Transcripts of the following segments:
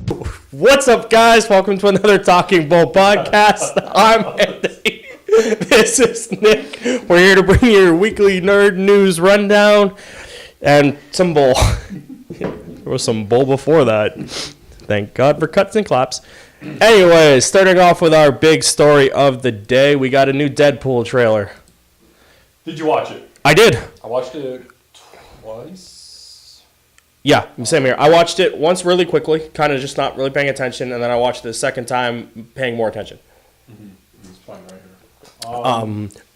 What's up, guys? Welcome to another Talking Bull podcast. I'm Anthony. This is Nick. We're here to bring you your weekly nerd news rundown and some bull. There was some bull before that. Thank God for cuts and claps. Anyways, starting off with our big story of the day, we got a new Deadpool trailer. Did you watch it? I did. I watched it twice. Yeah, same here. I watched it once really quickly, kind of just not really paying attention, and then I watched it a second time paying more attention. Mm-hmm. It's fine right here.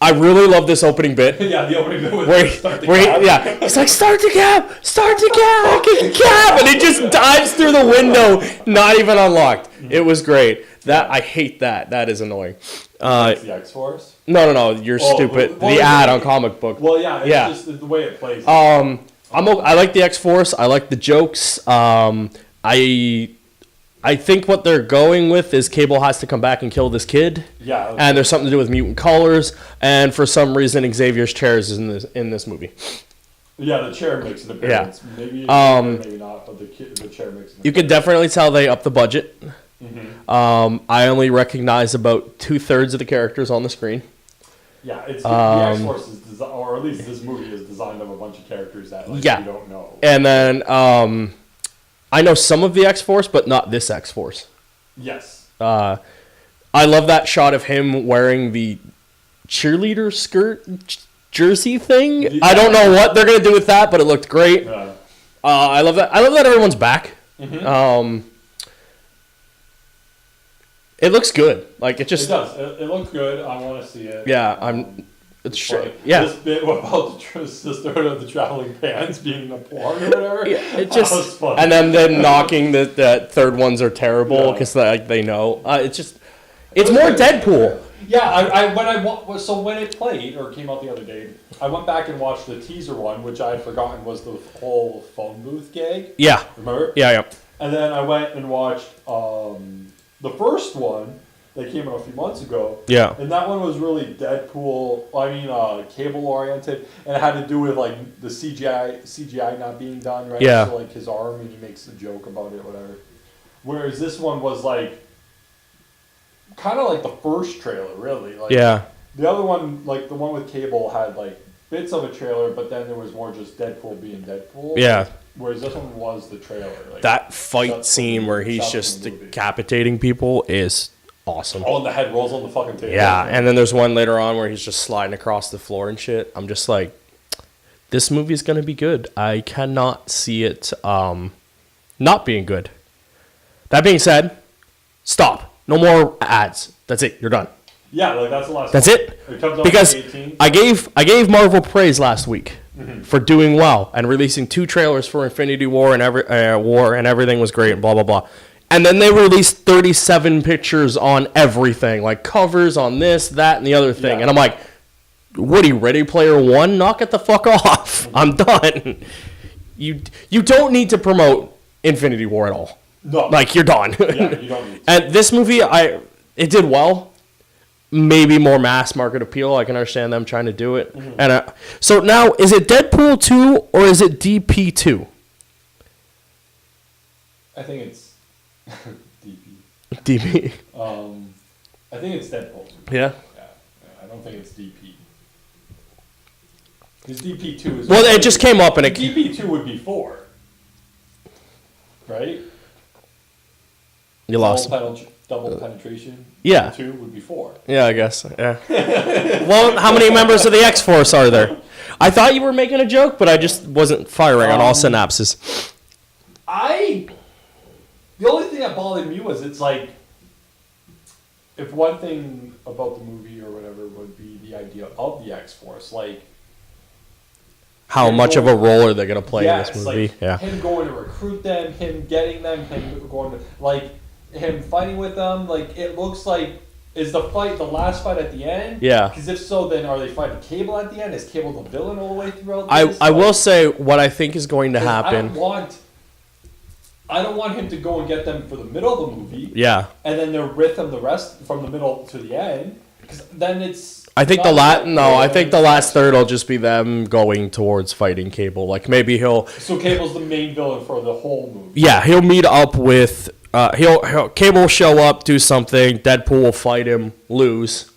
I really love this opening bit. Yeah, the opening bit with start the cab. Yeah, he's like, start the cab, and he just dives through the window, not even unlocked. Mm-hmm. It was great. I hate that. That is annoying. It's the X-Force? No, you're stupid. Well, the ad on comic book. Well, yeah, it's just the way it plays. I like the X-Force. I like the jokes. I think what they're going with is Cable has to come back and kill this kid. Yeah. Okay. And there's something to do with mutant colors. And for some reason, Xavier's chair is in this movie. Yeah, the chair makes an appearance. Yeah. Maybe not, but the chair makes an appearance. You can definitely tell they upped the budget. Mm-hmm. I only recognize about 2/3 of the characters on the screen. Yeah, it's the X-Force is designed, or at least this movie is designed of a bunch of characters that you don't know. And then I know some of the X-Force, but not this X-Force. Yes. I love that shot of him wearing the cheerleader skirt jersey thing. Yeah. I don't know what they're gonna do with that, but it looked great. Yeah. I love that. I love that everyone's back. Mm-hmm. It looks good. Like it does. It looks good. I want to see it. Yeah, It's straight. Yeah. This bit about the sister of the traveling pants being in a porn or whatever. Yeah, it just was fun. And then knocking the third ones are terrible because they know. It's more Deadpool. Yeah, when it played or came out the other day, I went back and watched the teaser one, which I had forgotten was the whole phone booth gag. Yeah. Remember? Yeah. And then I went and watched the first one that came out a few months ago. Yeah. And that one was really Deadpool, Cable oriented, and it had to do with like the CGI not being done, right? Yeah. So like his arm, and he makes a joke about it, whatever. Whereas this one was like kind of like the first trailer, really. Like, yeah. The other one, like the one with Cable, had like bits of a trailer, but then there was more just Deadpool being Deadpool. Yeah. Whereas this one was the trailer. Like, that fight scene where he's just decapitating people is awesome. Oh, and the head rolls on the fucking table. Yeah, and then there's one later on where he's just sliding across the floor and shit. I'm just like, this movie's going to be good. I cannot see it not being good. That being said, stop. No more ads. That's it. You're done. Yeah, like that's the last That's one. It comes out because 18. I gave Marvel praise last week for doing well and releasing 2 trailers for Infinity War and everything was great and blah blah blah. And then they released 37 pictures on everything, like covers on this, that, and the other thing. Yeah. And I'm like, Woody, Ready Player One, knock it the fuck off. I'm done. You don't need to promote Infinity War at all. No. Like you're done. Yeah, you don't need to. And this movie, it did well. Maybe more mass market appeal. I can understand them trying to do it. Mm-hmm. And so now, is it Deadpool 2 or is it DP2? I think it's DP. DP. I think it's Deadpool. Yeah? Yeah. I don't think it's DP. Because DP2 is... Well, it just came up and DP2 would be 4. Right? You lost. Double penetration. Yeah. 2 would be 4. Yeah, I guess. Yeah. Well, how many members of the X-Force are there? I thought you were making a joke, but I just wasn't firing on all synapses. The only thing that bothered me was it's like, if one thing about the movie or whatever would be the idea of the X-Force, like... How much of a role are they going to play in this movie? Like him going to recruit them, him getting them, him going to... Like, him fighting with them, like, it looks like... Is the last fight at the end? Yeah. Because if so, then are they fighting Cable at the end? Is Cable the villain all the way throughout this? I will say what I think is going to happen... I don't want him to go and get them for the middle of the movie. Yeah. And then they're with him the rest from the middle to the end. Because then it's... I think the last third will just be them going towards fighting Cable. Like maybe he'll... So Cable's the main villain for the whole movie. Yeah, he'll meet up with Cable will show up, do something. Deadpool will fight him, lose,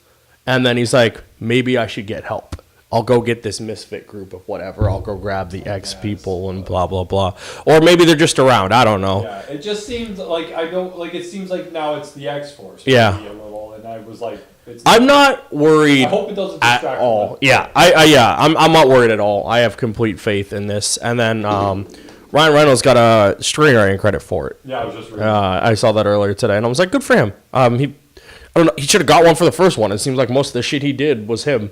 and then he's like, maybe I should get help. I'll go get this misfit group of whatever. I'll go grab the X people and blah blah blah. Or maybe they're just around. I don't know. Yeah, it just seems like it seems like now it's the X Force. Yeah. A little, and I was like, I'm not worried. I hope it doesn't at distract all. them. Yeah, I'm not worried at all. I have complete faith in this. And then Ryan Reynolds got a screenwriting credit for it. Yeah, I was just reading. I saw that earlier today, and I was like, good for him. I don't know. He should have got one for the first one. It seems like most of the shit he did was him.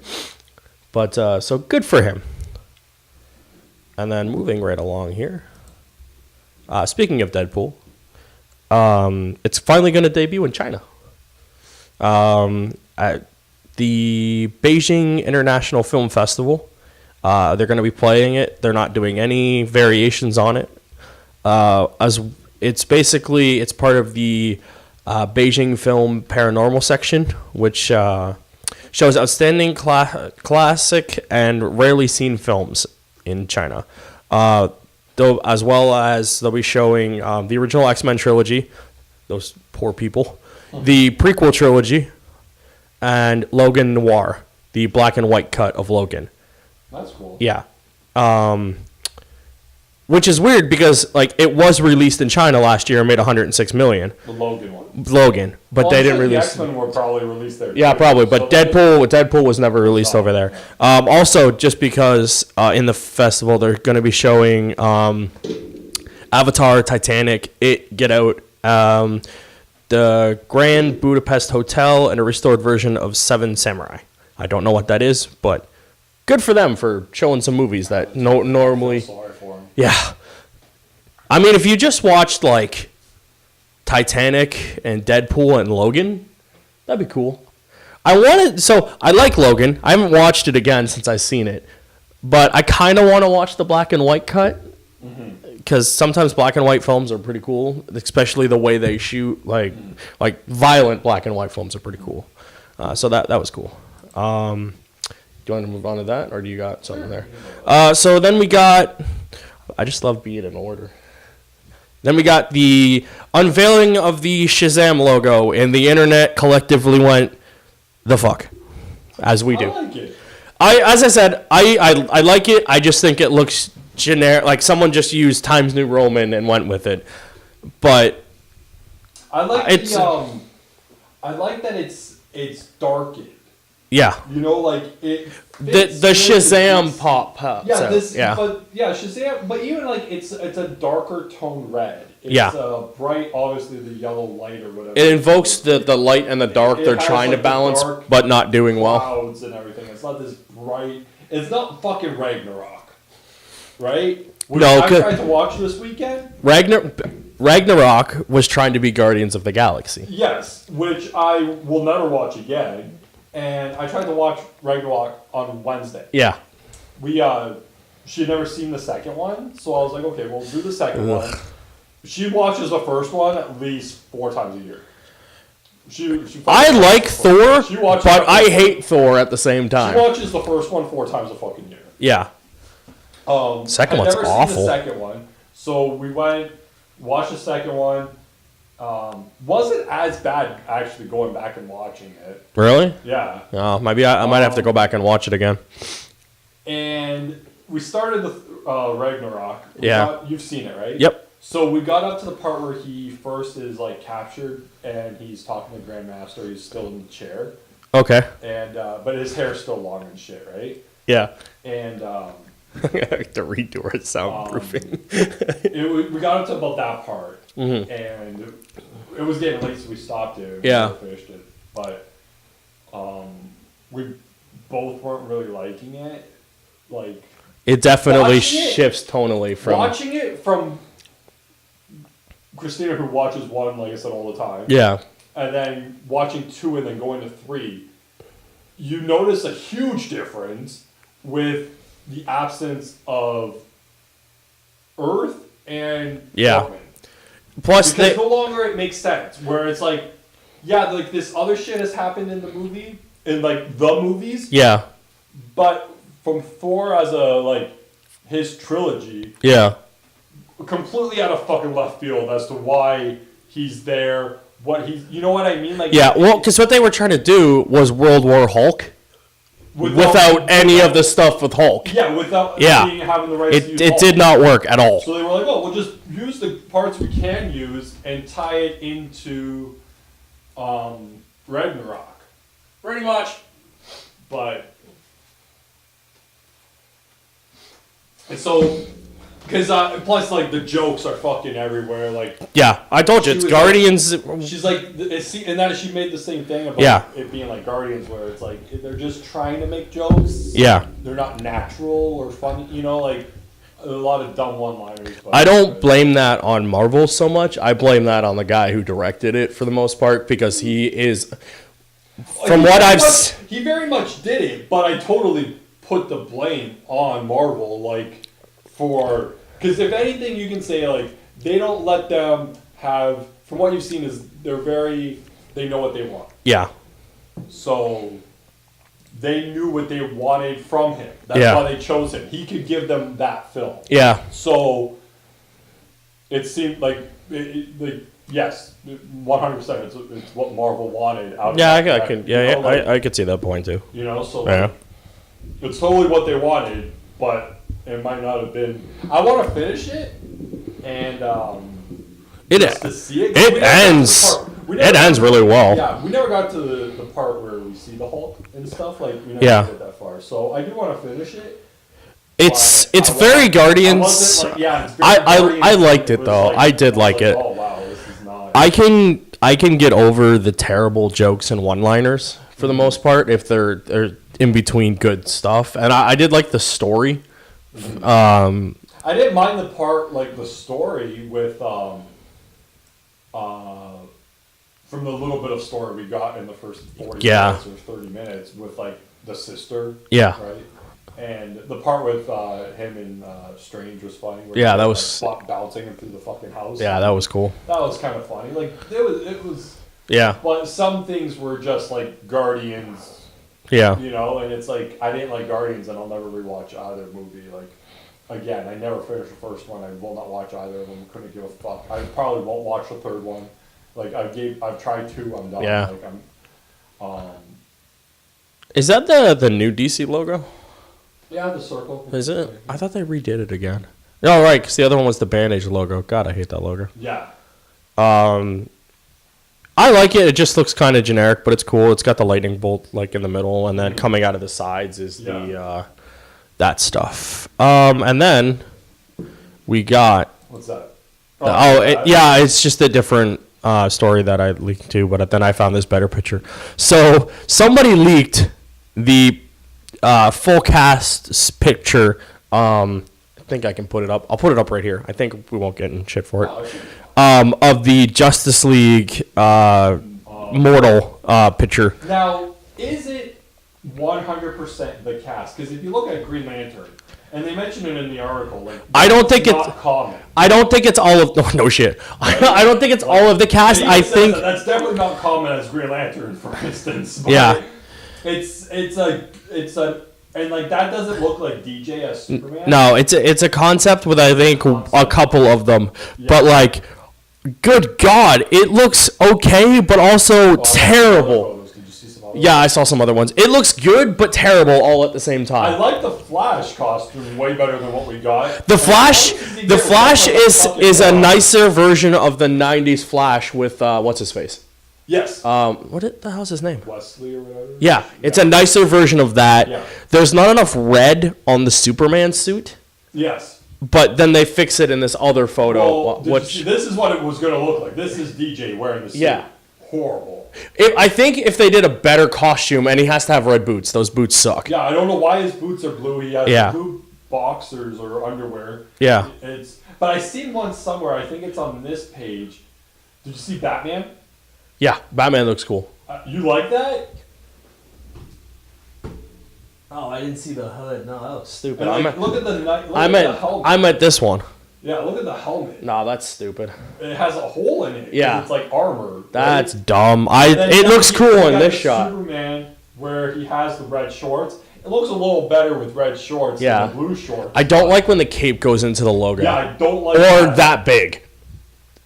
But so good for him. And then moving right along here. Speaking of Deadpool, it's finally going to debut in China. At the Beijing International Film Festival. They're going to be playing it. They're not doing any variations on it. As it's part of the Beijing Film Paranormal section, which shows outstanding classic and rarely seen films in China. As well as they'll be showing the original X-Men trilogy, those poor people, the prequel trilogy, and Logan Noir, the black and white cut of Logan. That's cool. Yeah. Which is weird because like it was released in China last year and made $106 million. The Logan one. Logan, but they didn't release. The X-Men were probably released there. Yeah, too. probably, but So Deadpool was never released over there. Also, just because in the festival they're going to be showing Avatar, Titanic, Get Out, the Grand Budapest Hotel, and a restored version of Seven Samurai. I don't know what that is, but good for them for showing some movies that normally. Sorry for 'em. Yeah. I mean, if you just watched, like, Titanic and Deadpool and Logan, that'd be cool. I like Logan. I haven't watched it again since I've seen it. But I kind of want to watch the black and white cut. Because sometimes black and white films are pretty cool. Especially the way they shoot, like violent black and white films are pretty cool. So that was cool. Do you want to move on to that, or do you got something there? So then we got... I just love being in order. Then we got the unveiling of the Shazam logo, and the internet collectively went, the fuck, as we do. I like it. As I said, I like it. I just think it looks generic, like someone just used Times New Roman and went with it. But I like I like that it's darkened. Yeah. You know, like it. The Shazam pop. Yeah, so, but Shazam. But even like it's a darker tone red. It's bright, obviously the yellow light or whatever. It invokes the light and the dark. They're trying to balance, but not doing well. Clouds and everything. It's not this bright. It's not fucking Ragnarok, right? Which I tried to watch this weekend. Ragnarok was trying to be Guardians of the Galaxy. Yes, which I will never watch again. And I tried to watch Ragnarok on Wednesday. Yeah. She had never seen the second one, so I was like, okay, we'll do the second one. She watches the first one at least 4 times a year. I like Thor, but I hate Thor at the same time. She watches the first one 4 times a fucking year. Yeah. Second one's awful. I've never seen the second one, so we went, watched the second one. Wasn't as bad actually going back and watching it. Really? Yeah. Oh, maybe I might have to go back and watch it again. And we started the Ragnarok. You've seen it, right? Yep. So we got up to the part where he first is like captured and he's talking to Grandmaster. He's still in the chair. Okay. And but his hair's still long and shit, right? Yeah. And the redo it soundproofing. We got up to about that part, and it was getting late, so we stopped it. We never finished it, but we both weren't really liking it. Like it definitely shifts tonally from watching it from Christina, who watches 1, like I said, all the time. Yeah. And then watching 2 and then going to 3, you notice a huge difference with the absence of Earth and Norman. Plus, because no longer it makes sense. Where it's like, like this other shit has happened in the movie, in like the movies. Yeah. But from Thor as his trilogy. Yeah. Completely out of fucking left field as to why he's there. You know what I mean? Like yeah, well, because what they were trying to do was World War Hulk without any of the stuff with Hulk. Yeah, without having the rights to use Hulk. It did not work at all. So they were like, oh, we'll just use the parts we can use and tie it into Ragnarok. Pretty much. But... And so... Because plus, like, the jokes are fucking everywhere. Like, yeah, I told you it's Guardians. She's like, and that she made the same thing about it being like Guardians, where it's like they're just trying to make jokes. Yeah, they're not natural or funny. You know, like a lot of dumb one-liners. I don't blame that on Marvel so much. I blame that on the guy who directed it for the most part, because he is, from what I've seen, he very much did it. But I totally put the blame on Marvel, like. Because if anything, you can say, like, they don't let them have, from what you've seen, is they know what they want. Yeah. So they knew what they wanted from him. That's why they chose him. He could give them that film. Yeah. So it seemed like, yes, 100%. It's what Marvel wanted out of that. I could see that point too. You know, so it's totally what they wanted, but it might not have been. I want to finish it, and to see it. It ends. It ends really well. Yeah, we never got to the part where we see the Hulk and stuff. Like we never get that far. So I do want to finish it. It's very Guardians. I liked it though. I did like it. Oh wow, this is not. I can get over the terrible jokes and one-liners for the most part if they're in between good stuff, and I did like the story. I didn't mind the part, like the story with from the little bit of story we got in the first 40 minutes or 30 minutes with like the sister, right? And the part with him and Strange was funny. Where that was bouncing him through the fucking house. Yeah, that was cool. That was kind of funny. Like it was. Yeah. But some things were just like Guardians. Yeah. You know, and it's like, I didn't like Guardians, and I'll never rewatch either movie. Like, again, I never finished the first one. I will not watch either of them. Couldn't give a fuck. I probably won't watch the third one. Like, I've tried two. I'm done. Yeah. Like, I'm. Is that the new DC logo? Yeah, the circle. Is it? I thought they redid it again. Oh, right, because the other one was the Bandage logo. God, I hate that logo. Yeah. I like it. It just looks kind of generic, but it's cool. It's got the lightning bolt like in the middle, and then coming out of the sides is the that stuff. And then we got. What's that? It's just a different story that I leaked to, but then I found this better picture. So somebody leaked the full cast picture. I think I can put it up. I'll put it up right here. I think we won't get in shit for it. Of the Justice League Mortal picture. Now, is it 100% the cast? Because if you look at Green Lantern, and they mention it in the article, like I don't think it's common. I don't think it's all of no shit. I don't think it's all of the cast. I think that's definitely not common as Green Lantern, for instance. But yeah, it's a. And like that doesn't look like DJ as Superman. No, it's a concept with I think a couple of them, but like, good God, it looks okay, but also terrible. Did you see some other I saw some other ones. It looks good, but terrible all at the same time. I like the Flash costume way better than what we got. The Flash is a nicer version of the '90s Flash with what's his face. Yes. What the hell's his name? Wesley or whatever. Yeah, it's a nicer version of that. Yeah. There's not enough red on the Superman suit. Yes. But then they fix it in this other photo. Well, this is what it was going to look like. This is DJ wearing the suit. Yeah. Horrible. I think if they did a better costume, and he has to have red boots. Those boots suck. Yeah, I don't know why his boots are blue. He has blue boxers or underwear. Yeah. But I seen one somewhere. I think it's on this page. Did you see Batman? Yeah, Batman looks cool. You like that? Oh, I didn't see the hood. No, that was stupid. Look at the helmet. I meant this one. Yeah, look at the helmet. No, that's stupid. It has a hole in it. Yeah. It's like armor. That's dumb. It looks cool in this shot. Superman, where he has the red shorts. It looks a little better with red shorts than the blue shorts. I don't like when the cape goes into the logo. Yeah, I don't like that big.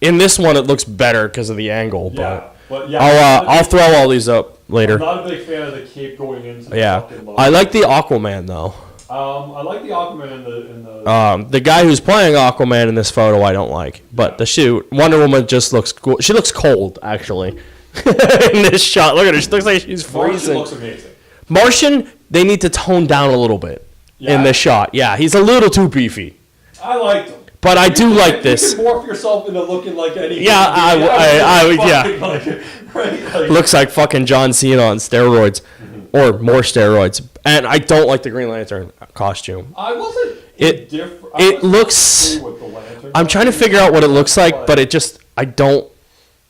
In this one, it looks better because of the angle. But yeah, I'll throw all these up later. I'm not a big fan of the cape going into the fucking logo. I like the Aquaman though. I like the Aquaman in the. The guy who's playing Aquaman in this photo, I don't like. But the shoot, Wonder Woman just looks cool. She looks cold, actually, in this shot. Look at her. She looks like she's freezing. Martian looks amazing. Martian, they need to tone down a little bit in this shot. Yeah, he's a little too beefy. I liked him. But I do like this. You can morph yourself into looking like anything. Yeah, I would. Right? Like, looks like fucking John Cena on steroids, or more steroids. And I don't like the Green Lantern costume. I wasn't. It looks. With the Lantern I'm trying to figure out what it looks like, but it just. I don't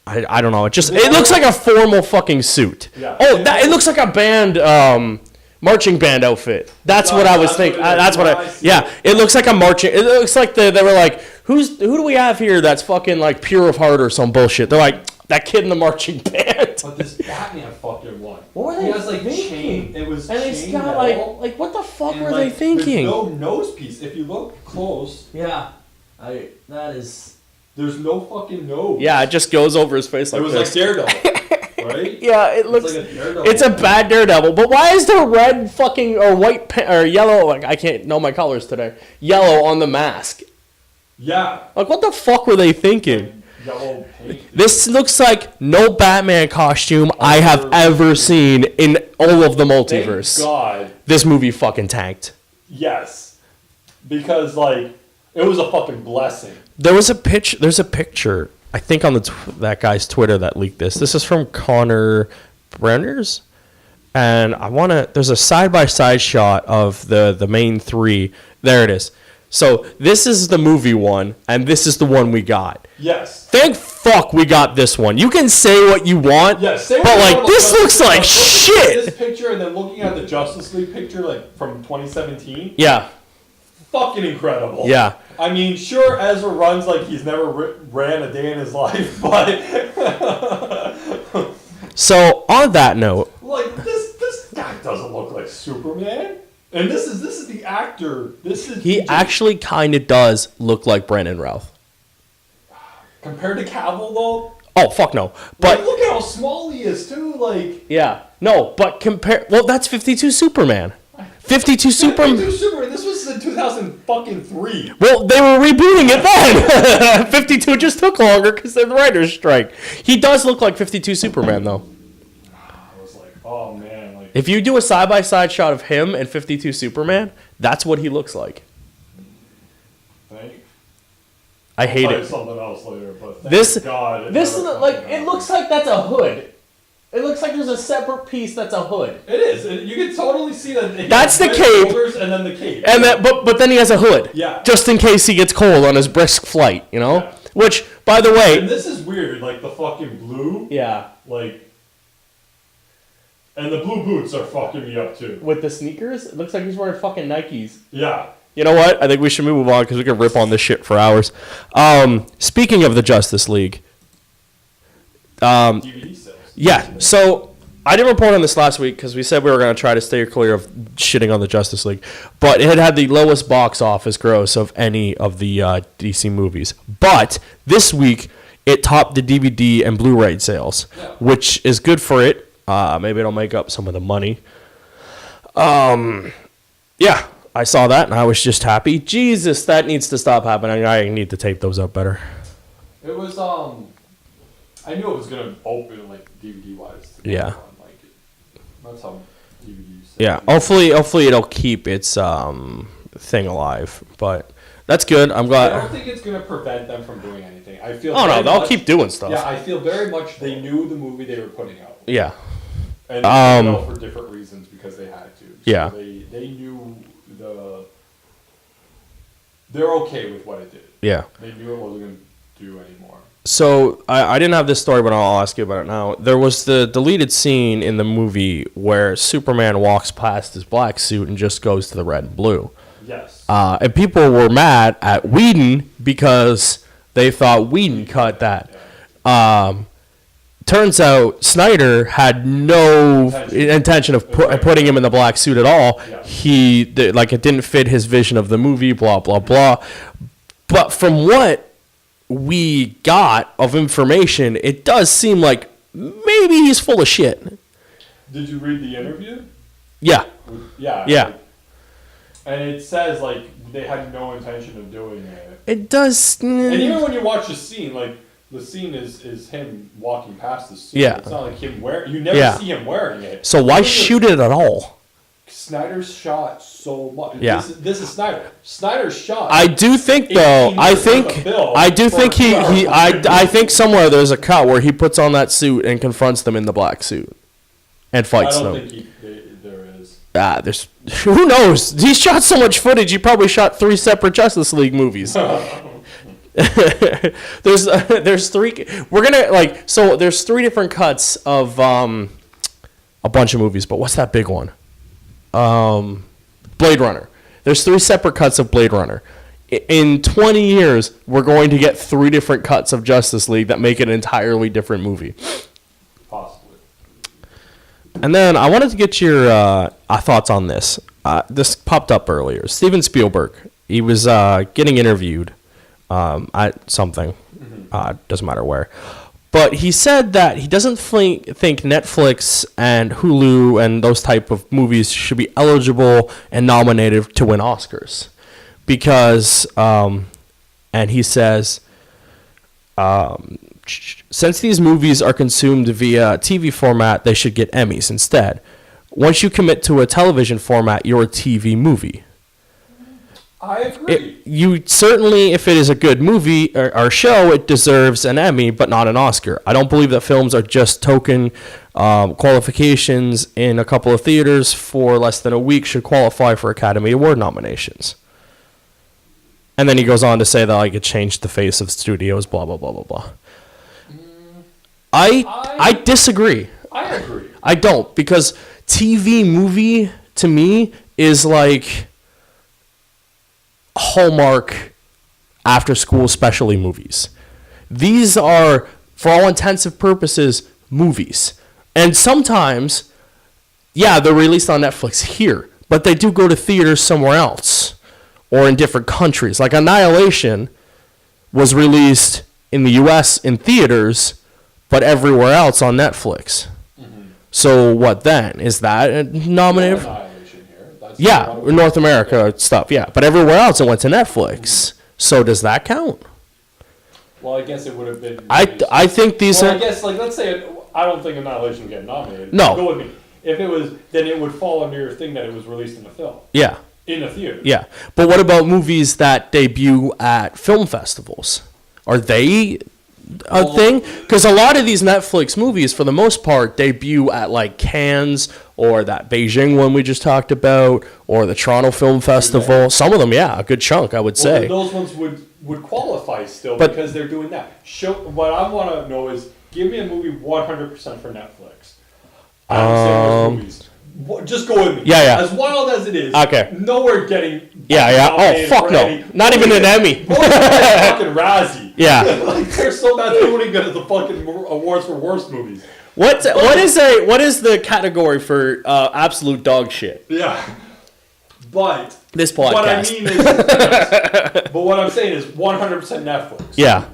know. It looks like a formal fucking suit. Yeah. Oh, it looks like a band. Marching band outfit. That's what I was thinking. Yeah, it looks like a marching. It looks like they were like, who do we have here that's fucking like pure of heart or some bullshit? They're like that kid in the marching band. But this Batman fucking one. What were they He has like thinking? chain. It was and chain it's got metal, like what the fuck and, were like, they thinking? There's no nose piece. If you look close, Yeah, that is. there's no fucking nose. Yeah, it just goes over his face like it was this. like Daredevil. Right? Yeah, it looks. It's like a Daredevil. It's a bad Daredevil. But why is there red fucking or white or yellow? Like I can't know my colors today. Yellow on the mask. Yeah. Like what the fuck were they thinking? Yellow paint. This looks like no Batman costume I have ever seen in all of the multiverse. Thank God. This movie fucking tanked. Yes. Because like it was a fucking blessing. There's a picture. I think on that guy's Twitter that leaked this. This is from Connor Brenners, and there's a side-by-side shot of the main three. There it is. So this is the movie one, and this is the one we got. Yes. Thank fuck we got this one. You can say what you want, yes, but like this looks like shit. This picture and then looking at the Justice League picture like from 2017. Yeah. Fucking incredible. Yeah. I mean, sure, Ezra runs like he's never ran a day in his life, but so on that note, like this guy doesn't look like Superman, and this is the actor. He actually kind of does look like Brandon Routh compared to Cavill though. Oh fuck no! But like, look at how small he is too. Like but that's 52 Superman. 52 Superman. This was in 2003. Well, they were rebooting it then. 52 just took longer because of the writer's strike. He does look like 52 Superman, though. I was like, oh man. Like, if you do a side-by-side shot of him and 52 Superman, that's what he looks like. I hate it. Something else later, but God, this is like it looks like that's a hood. It looks like there's a separate piece that's a hood. It is. You can totally see that. That's the cape. And then the cape. And but then he has a hood. Yeah. Just in case he gets cold on his brisk flight, you know? Yeah. Which, by the way... And this is weird. Like, the fucking blue. Yeah. Like... And the blue boots are fucking me up, too. With the sneakers? It looks like he's wearing fucking Nikes. Yeah. You know what? I think we should move on because we can rip on this shit for hours. Speaking of the Justice League... DVD sales. Yeah, so I didn't report on this last week because we said we were going to try to stay clear of shitting on the Justice League. But it had the lowest box office gross of any of the DC movies. But this week, it topped the DVD and Blu-ray sales, which is good for it. Maybe it'll make up some of the money. Yeah, I saw that and I was just happy. Jesus, that needs to stop happening. I need to tape those up better. It was, I knew it was going to open, like, DVD-wise. Yeah. Like, that's how DVDs... Yeah, hopefully it'll keep its thing alive, but that's good. I'm glad. I don't think it's going to prevent them from doing anything. I feel. Oh no, they'll keep doing stuff. Yeah, I feel very much they knew the movie they were putting out. Yeah. And they put it out for different reasons because they had to. So yeah. They knew they're okay with what it did. Yeah. They knew it wasn't going to do anymore. So, I didn't have this story, but I'll ask you about it now. There was the deleted scene in the movie where Superman walks past his black suit and just goes to the red and blue. Yes. And people were mad at Whedon because they thought Whedon cut that. Yeah. Turns out Snyder had no intention of putting him in the black suit at all. Yeah. It didn't fit his vision of the movie, blah, blah, blah. But from what we got of information, it does seem like maybe he's full of shit. Did you read the interview? Yeah. Yeah. Yeah. And it says, like, they had no intention of doing it. It does. And even when you watch the scene, like, the scene is him walking past the suit. Yeah. It's not like him wearing. You never see him wearing it. So why shoot it at all? Snyder's shot so much. Yeah. This is Snyder. Snyder's shot. I do think though. I think somewhere there's a cut where he puts on that suit and confronts them in the black suit, and fights them. I don't think there is. There's who knows? He shot so much footage. He probably shot 3 separate Justice League movies. There's 3. We're gonna there's 3 different cuts of a bunch of movies. But what's that big one? Blade Runner. There's 3 separate cuts of Blade Runner. In 20 years, we're going to get 3 different cuts of Justice League that make an entirely different movie. Possibly. And then I wanted to get your thoughts on this. This popped up earlier. Steven Spielberg. He was getting interviewed at something. Doesn't matter where. But he said that he doesn't think Netflix and Hulu and those type of movies should be eligible and nominated to win Oscars. Because, and he says, since these movies are consumed via TV format, they should get Emmys instead. Once you commit to a television format, you're a TV movie. I agree. You certainly, if it is a good movie or show, it deserves an Emmy, but not an Oscar. I don't believe that films are just token qualifications in a couple of theaters for less than a week should qualify for Academy Award nominations. And then he goes on to say that it changed the face of studios, blah, blah, blah, blah, blah. I disagree. I agree. I don't, because TV movie, to me, is like Hallmark after-school specialty movies. These are, for all intents and purposes, movies. And sometimes, they're released on Netflix here, but they do go to theaters somewhere else or in different countries. Like Annihilation was released in the U.S. in theaters, but everywhere else on Netflix. Mm-hmm. So what then? Is that nominated? Yeah, North America stuff, yeah. But everywhere else it went to Netflix. Mm-hmm. So does that count? Well, I guess it would have been... I think these are... I guess, let's say, I don't think Annihilation would get nominated. No. Go with me. If it was, then it would fall under your thing that it was released in a film. Yeah. In a theater. Yeah. But what about movies that debut at film festivals? Are they a thing? Because a lot of these Netflix movies, for the most part, debut at Cannes or that Beijing one we just talked about or the Toronto Film Festival. Yeah. Some of them, a good chunk, I would say. Those ones would qualify still because they're doing that. What I want to know is, give me a movie 100% for Netflix. I don't say movies. Just go with me. Yeah. As wild as it is. Okay. Nowhere getting. Yeah. Oh, fuck no. Not even an Emmy. Fucking Razzie. Yeah. They're so bad they wouldn't get the fucking awards for worst movies. What is the category for absolute dog shit? Yeah. But this podcast. What I mean is, but what I'm saying is 100% Netflix. Yeah.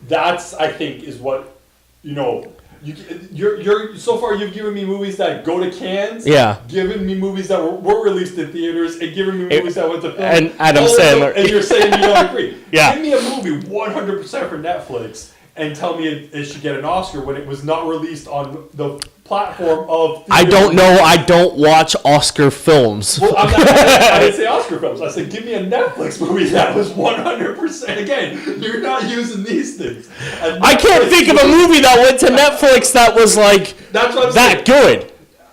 That's, I think, is what You're so far you've given me movies that go to Cannes. Yeah. Given me movies that were released in theaters, and given me movies that went to film. And Adam Sandler. And you're saying you don't agree. Yeah. Give me a movie 100% for Netflix and tell me it should get an Oscar when it was not released on the platform of... I don't know. I don't watch Oscar films. Well, I didn't say Oscar films. I said give me a Netflix movie that was 100%. Again, you're not using these things. I can't think of a movie that went to Netflix that was that's what I'm that good.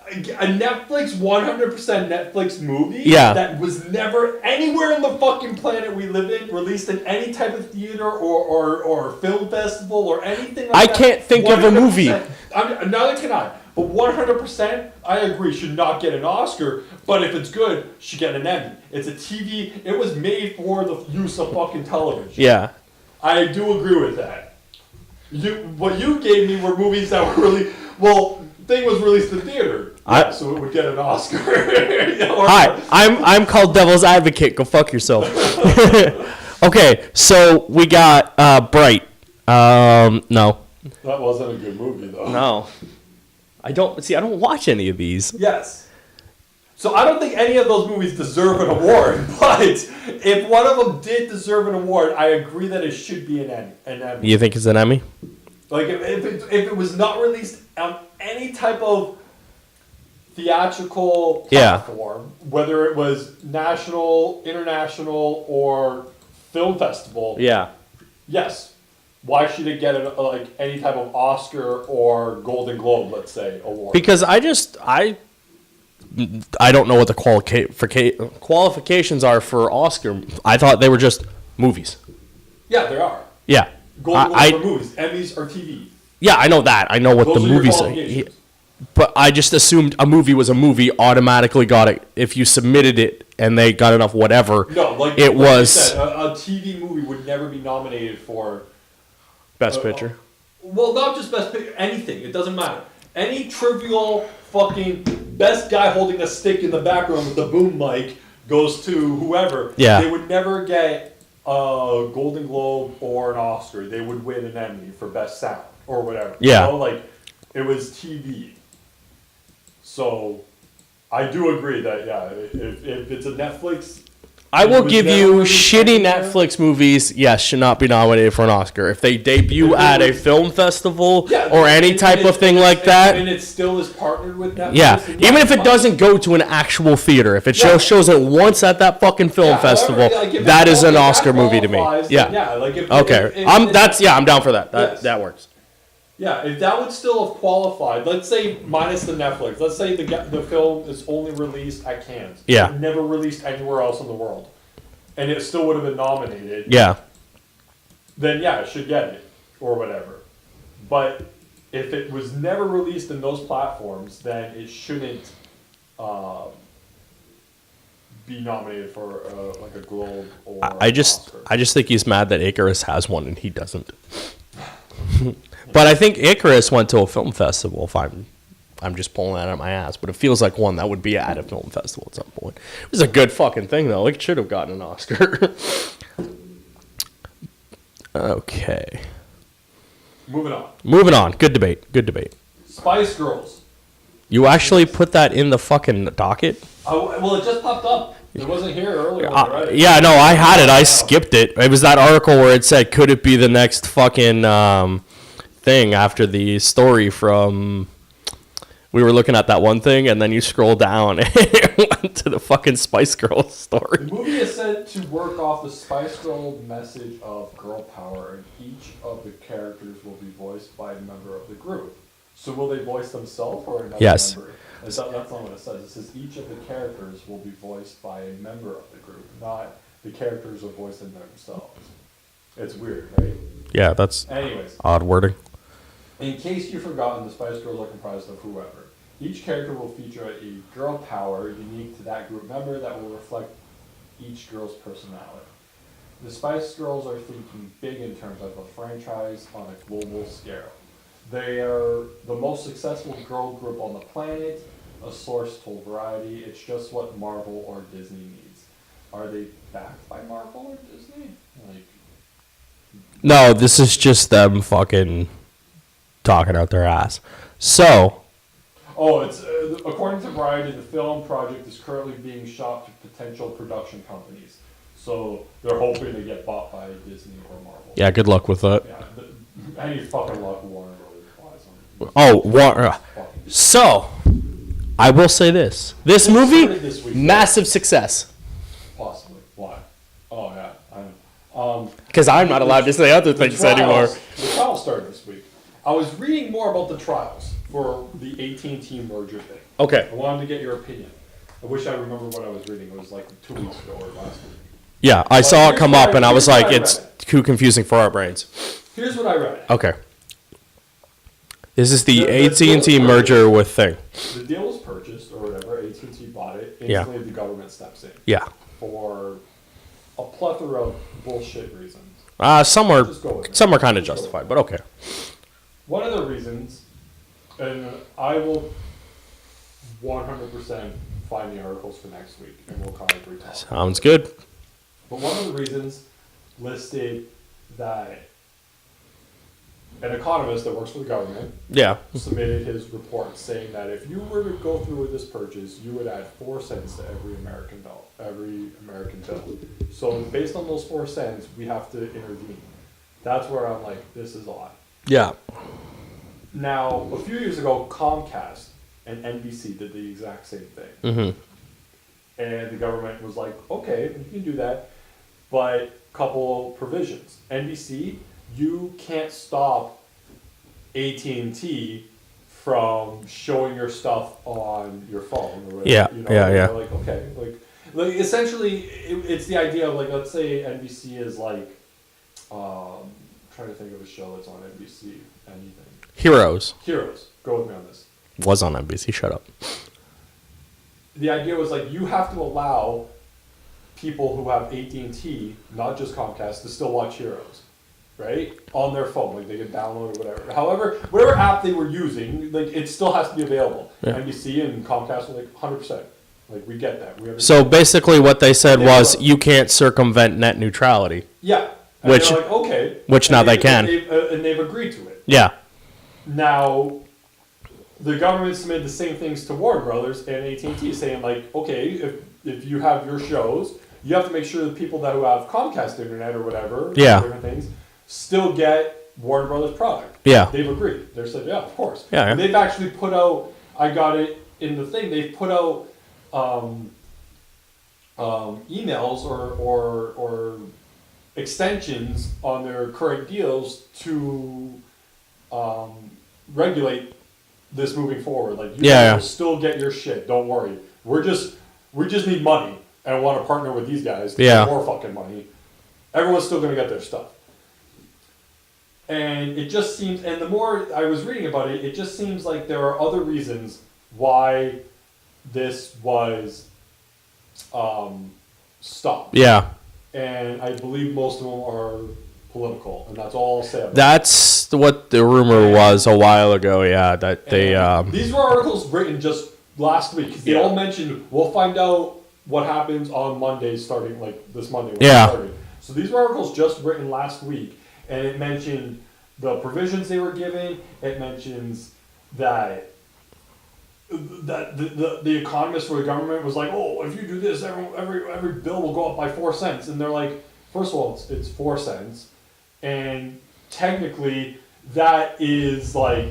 A Netflix, 100% Netflix movie that was never anywhere on the fucking planet we live in, released in any type of theater or film festival or anything like that. I can't think of a movie. Neither can I. But 100%, I agree, should not get an Oscar. But if it's good, should get an Emmy. It's a TV. It was made for the use of fucking television. Yeah. I do agree with that. What you gave me were movies that were really... Well, thing was released in theater. So it would get an Oscar. Hi, I'm called Devil's Advocate. Go fuck yourself. Okay, so we got Bright. No. That wasn't a good movie, though. No. I don't watch any of these. Yes. So I don't think any of those movies deserve an award, but if one of them did deserve an award, I agree that it should be an Emmy. You think it's an Emmy? Like, if it was not released on any type of theatrical platform, whether it was national, international, or film festival, yes. Why should it get any type of Oscar or Golden Globe, let's say, award? Because I don't know what the qualifications are for Oscar. I thought they were just movies. Yeah, they are. Yeah. Golden Globes are movies. Emmys are TV. Yeah, I know that. I know what the movies are. But I just assumed a movie was a movie, automatically got it. If you submitted it and they got enough whatever, it was... You said, a TV movie would never be nominated for... Best Picture. Well, not just Best Picture, anything. It doesn't matter. Any trivial fucking best guy holding a stick in the background with the boom mic goes to whoever. Yeah. They would never get a Golden Globe or an Oscar. They would win an Emmy for Best Sound or whatever. Yeah. You know? It was TV. So, I do agree that, if it's a Netflix... I will give you shitty Netflix movies, yes, should not be nominated for an Oscar. If they debut at a film festival or any type of thing like that. And it still is partnered with Netflix. Yeah, even if it doesn't go to an actual theater. If it shows it once at that fucking film festival, that is an Oscar movie to me. Yeah. Okay. I'm down for that. That works. Yeah, if that would still have qualified, let's say minus the Netflix, let's say the film is only released at Cannes. Yeah. Never released anywhere else in the world. And it still would have been nominated. Yeah. Then it should get it. Or whatever. But if it was never released in those platforms, then it shouldn't be nominated for a Globe or I just think he's mad that Icarus has one and he doesn't. But I think Icarus went to a film festival. If I'm just pulling that out of my ass, but it feels like one that would be at a film festival at some point. It was a good fucking thing though. It should have gotten an Oscar. Okay. Moving on. Good debate. Spice Girls. You actually put that in the fucking docket? Well, it just popped up. It wasn't here earlier. Yeah, no, I had it. I skipped it. It was that article where it said, could it be the next fucking thing after the story from... We were looking at that one thing, and then you scroll down, and it went to the fucking Spice Girls story. The movie is said to work off the Spice Girl message of girl power, and each of the characters will be voiced by a member of the group. So will they voice themselves or another member? That's not what it says. It says each of the characters will be voiced by a member of the group, not the characters are voicing themselves. It's weird, right? Yeah, that's odd wording. In case you've forgotten, the Spice Girls are comprised of whoever. Each character will feature a girl power unique to that group member that will reflect each girl's personality. The Spice Girls are thinking big in terms of a franchise on a global scale. They are the most successful girl group on the planet, a source told Variety. It's just what Marvel or Disney needs. Are they backed by Marvel or Disney? No, this is just them fucking talking out their ass. So... it's according to Variety, the film project is currently being shot to potential production companies. So they're hoping to get bought by Disney or Marvel. Yeah, good luck with that. Yeah, any fucking luck Warner really flies on. So, I will say this. This movie, massive success. Possibly. Why? Oh, yeah. I know. Because I'm not allowed to say other things anymore. The trials started this week. I was reading more about the trials for the AT&T merger thing. Okay. I wanted to get your opinion. I wish I remember what I was reading. It was like 2 weeks ago or last week. Yeah, I saw it come up and I was like, it's too confusing for our brains. Here's what I read. Okay. This is the AT&T merger with thing. The deal was purchased or whatever. AT&T bought it. Instantly the government steps in. Yeah. For a plethora of bullshit reasons. Some are kind of justified, but okay. One of the reasons, and I will 100% find the articles for next week, and we'll kind of retell. Sounds good. But one of the reasons listed that an economist that works for the government submitted his report saying that if you were to go through with this purchase, you would add 4 cents to every American bill. So based on those 4 cents, we have to intervene. That's where I'm like, this is odd. Yeah. Now, a few years ago, Comcast and NBC did the exact same thing. Mm-hmm. And the government was like, okay, you can do that, but couple provisions. NBC, you can't stop AT&T from showing your stuff on your phone or whatever. Yeah, you know, yeah. Like, okay, like essentially, it's the idea of like, let's say NBC is like, trying to think of a show that's on NBC. Anything. Heroes. Go with me on this. Was on NBC. Shut up. The idea was like you have to allow people who have AT&T, not just Comcast, to still watch Heroes, right? On their phone, like they can download or whatever. However, whatever app they were using, like it still has to be available. Yeah. NBC and Comcast were like 100%. Like we get that. So basically, what they said was you can't circumvent net neutrality. Yeah. And which like, okay. Which now they can. And they've agreed to it. Yeah. Now, the government submitted the same things to Warner Brothers and AT&T, saying like, okay, if you have your shows, you have to make sure the people who have Comcast internet or whatever, different things, still get Warner Brothers product. Yeah. They've agreed. They said, yeah, of course. Yeah. And they've actually put out, I got it in the thing, they've put out emails or extensions on their current deals to regulate this moving forward. Like you guys will still get your shit. Don't worry. We just need money and want to partner with these guys to get more fucking money. Everyone's still gonna get their stuff. And it just seems, and the more I was reading about it, it just seems like there are other reasons why this was stopped. Yeah. And I believe most of them are political, and that's all I'll say about That's what the rumor was a while ago, that they... These were articles written just last week. They all mentioned, we'll find out what happens on Monday starting, like this Monday. So these were articles just written last week, and it mentioned the provisions they were given. It mentions that the economist for the government was like, oh, if you do this, every bill will go up by 4 cents. And they're like, first of all, it's 4 cents. And technically, that is like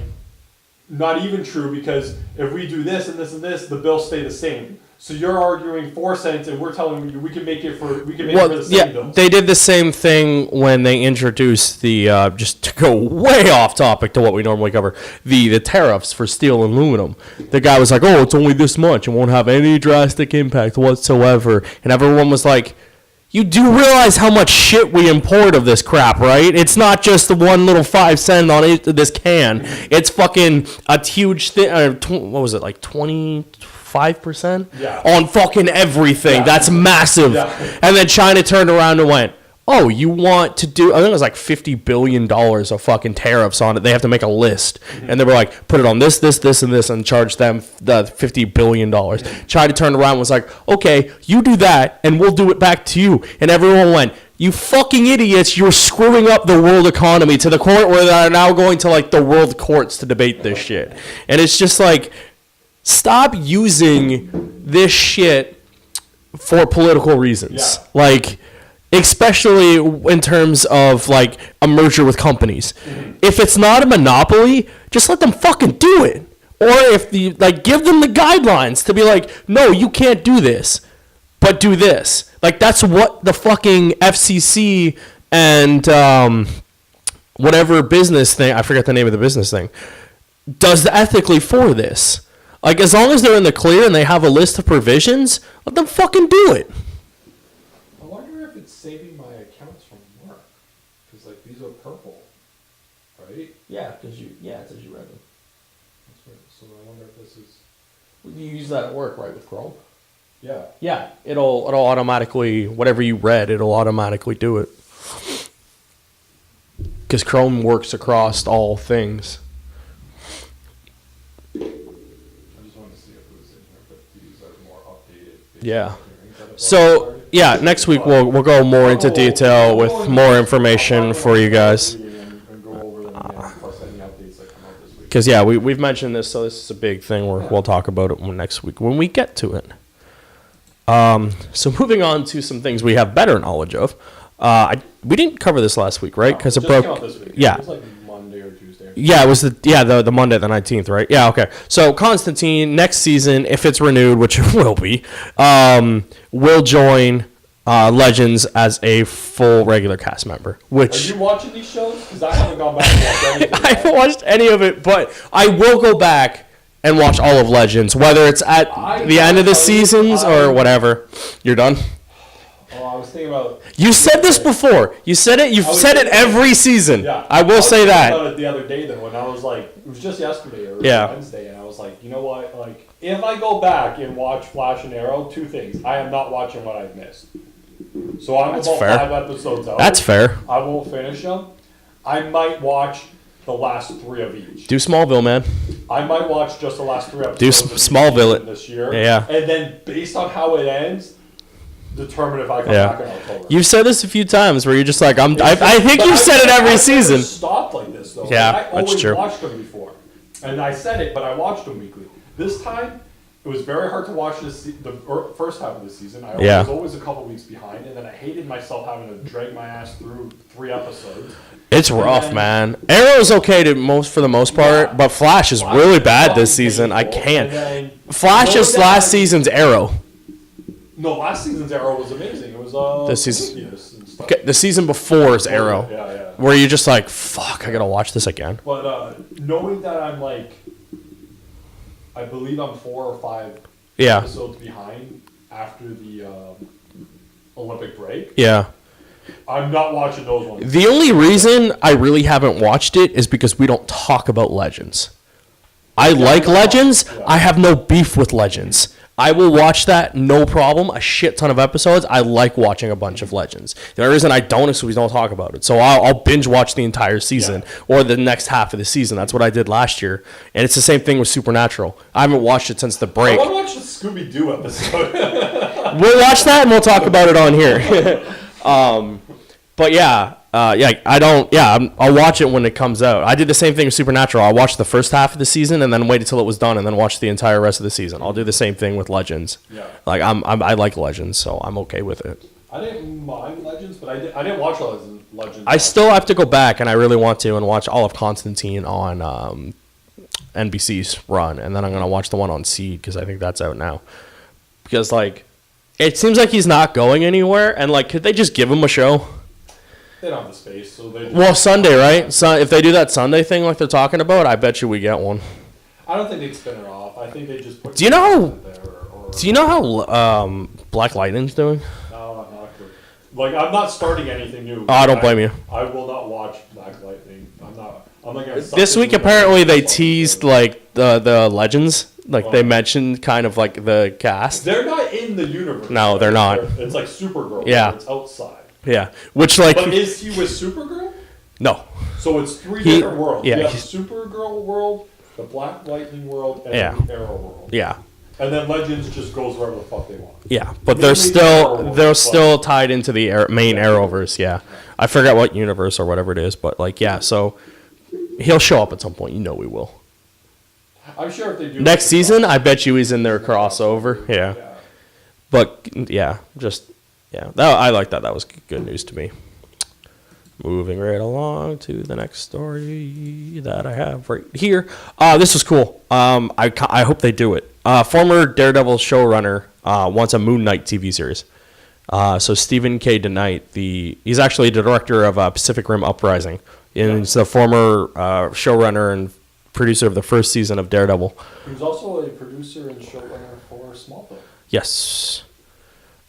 not even true, because if we do this and this and this, the bills stay the same. So you're arguing 4 cents, and we're telling you we can make it for the same bill. They did the same thing when they introduced the just to go way off topic to what we normally cover, the tariffs for steel and aluminum. The guy was like, "Oh, it's only this much, and won't have any drastic impact whatsoever," and everyone was like, "You do realize how much shit we import of this crap, right? It's not just the one little 5 cent on this can. It's fucking a huge thing. What was it, like 25% on fucking everything? That's massive." And then China turned around and went, "Oh, you want to do?" I think it was like $50 billion of fucking tariffs on it. They have to make a list, and they were like, "Put it on this, and this," and charge them the $50 billion. China turned around and was like, "Okay, you do that, and we'll do it back to you." And everyone went, "You fucking idiots! You're screwing up the world economy to the point where they're now going to like the world courts to debate this shit." And it's just like, stop using this shit for political reasons, like. Especially in terms of like a merger with companies. If it's not a monopoly, just let them fucking do it. Or if give them the guidelines to be like, no, you can't do this, but do this. Like that's what the fucking FCC and whatever business thing, I forget the name of the business thing, does ethically for this. Like as long as they're in the clear and they have a list of provisions, let them fucking do it. Saving my accounts from work, because like these are purple, right? Yeah, because it says you read them. That's right. So I wonder if this is. You use that at work, right, with Chrome? Yeah. Yeah, it'll automatically, whatever you read, it'll automatically do it. Because Chrome works across all things. I just wanted to see if it was in here, but these are more updated. Yeah. So. yeah, next week we'll go more into detail with more information for you guys. And go over them again, plus any updates that come out this week. Because, yeah, we've mentioned this, so this is a big thing. We'll talk about it next week when we get to it. So moving on to some things we have better knowledge of. We didn't cover this last week, right? Because it just broke. came out this week. Yeah. It was like Monday or Tuesday. Yeah, it was the Monday the 19th, right? Yeah, okay. So Constantine next season, if it's renewed, which it will be, will join Legends as a full regular cast member. Which Are you watching these shows? Because I haven't gone back and watched anything. I haven't watched any of it, but I will go back and watch all of Legends, whether it's at the end of the seasons or whatever. You're done? Oh, I was thinking about... You said this before. You said it. You've said it every season. Yeah. I will say that. I was thinking about it the other day, then, when I was like... It was just yesterday or Wednesday, and I was like, you know what? Like, if I go back and watch Flash and Arrow, two things. I am not watching what I've missed. So I'm about 5 episodes out. That's fair. I won't finish them. I might watch the last 3 of each. Do Smallville, man. I might watch just the last 3 episodes. Do Smallville this year. Yeah. And then, based on how it ends, determine if I come back in October. You've said this a few times where you're just like, I think you've said it every season. Stopped like this though. Yeah, I always that's true. watched them before, and I said it, but I watched them weekly. This time, it was very hard to watch the first half of the season. I was always a couple weeks behind, and then I hated myself having to drag my ass through 3 episodes. It's rough, man. Arrow's okay for the most part, but Flash is really bad this season. I can't. Flash is last season's Arrow. No, last season's Arrow was amazing. It was this season. Okay, the season before is Arrow. Yeah. Where you're just like, fuck, I gotta watch this again. But knowing that I'm like, I believe I'm 4 or 5 Yeah. episodes behind after the Olympic break. Yeah. I'm not watching those ones. The only reason I really haven't watched it is because we don't talk about Legends. I like Legends. Yeah. I have no beef with Legends. I will watch that, no problem, a shit ton of episodes. I like watching a bunch of Legends. The only reason I don't is because we don't talk about it. So I'll binge watch the entire season or the next half of the season. That's what I did last year. And it's the same thing with Supernatural. I haven't watched it since the break. I want to watch the Scooby-Doo episode. We'll watch that and we'll talk about it on here. But I'll watch it when it comes out. I did the same thing with Supernatural. I watched the first half of the season and then waited until it was done and then watched the entire rest of the season. I'll do the same thing with Legends. Yeah. Like I like Legends, so I'm okay with it. I didn't mind Legends, but I didn't watch Legends. I still have to go back, and I really want to, and watch all of Constantine on NBC's run, and then I'm gonna watch the one on Seed because I think that's out now. Because like, it seems like he's not going anywhere, and like, could they just give him a show? They don't have the space, so they. Well, Sunday, right? So if they do that Sunday thing like they're talking about, I bet you we get one. I don't think they'd spin it off. I think they just put. Do you know how Black Lightning's doing? No, not good. Like, I'm not starting anything new. Oh, I don't blame you. I will not watch Black Lightning. I'm not gonna. This week apparently they teased like the Legends, like they mentioned kind of like the cast. They're not in the universe. No, they're not. It's like Supergirl. Yeah. It's outside. Yeah, which like. But is he with Supergirl? No. So it's 3 different worlds. Yeah, you have the Supergirl world, the Black Lightning world, and the Arrow world. Yeah. And then Legends just goes wherever the fuck they want. Yeah, but they're still tied into the main Arrowverse. Yeah, I forgot what universe or whatever it is, but like so he'll show up at some point. You know we will. I'm sure if they do next season, I bet you he's in their crossover. Yeah. But I like that. That was good news to me. Moving right along to the next story that I have right here. This was cool. I hope they do it. Former Daredevil showrunner wants a Moon Knight TV series. So Stephen K. DeKnight, he's actually the director of Pacific Rim Uprising. And he's the former showrunner and producer of the first season of Daredevil. He was also a producer and showrunner for Smallville. Yes.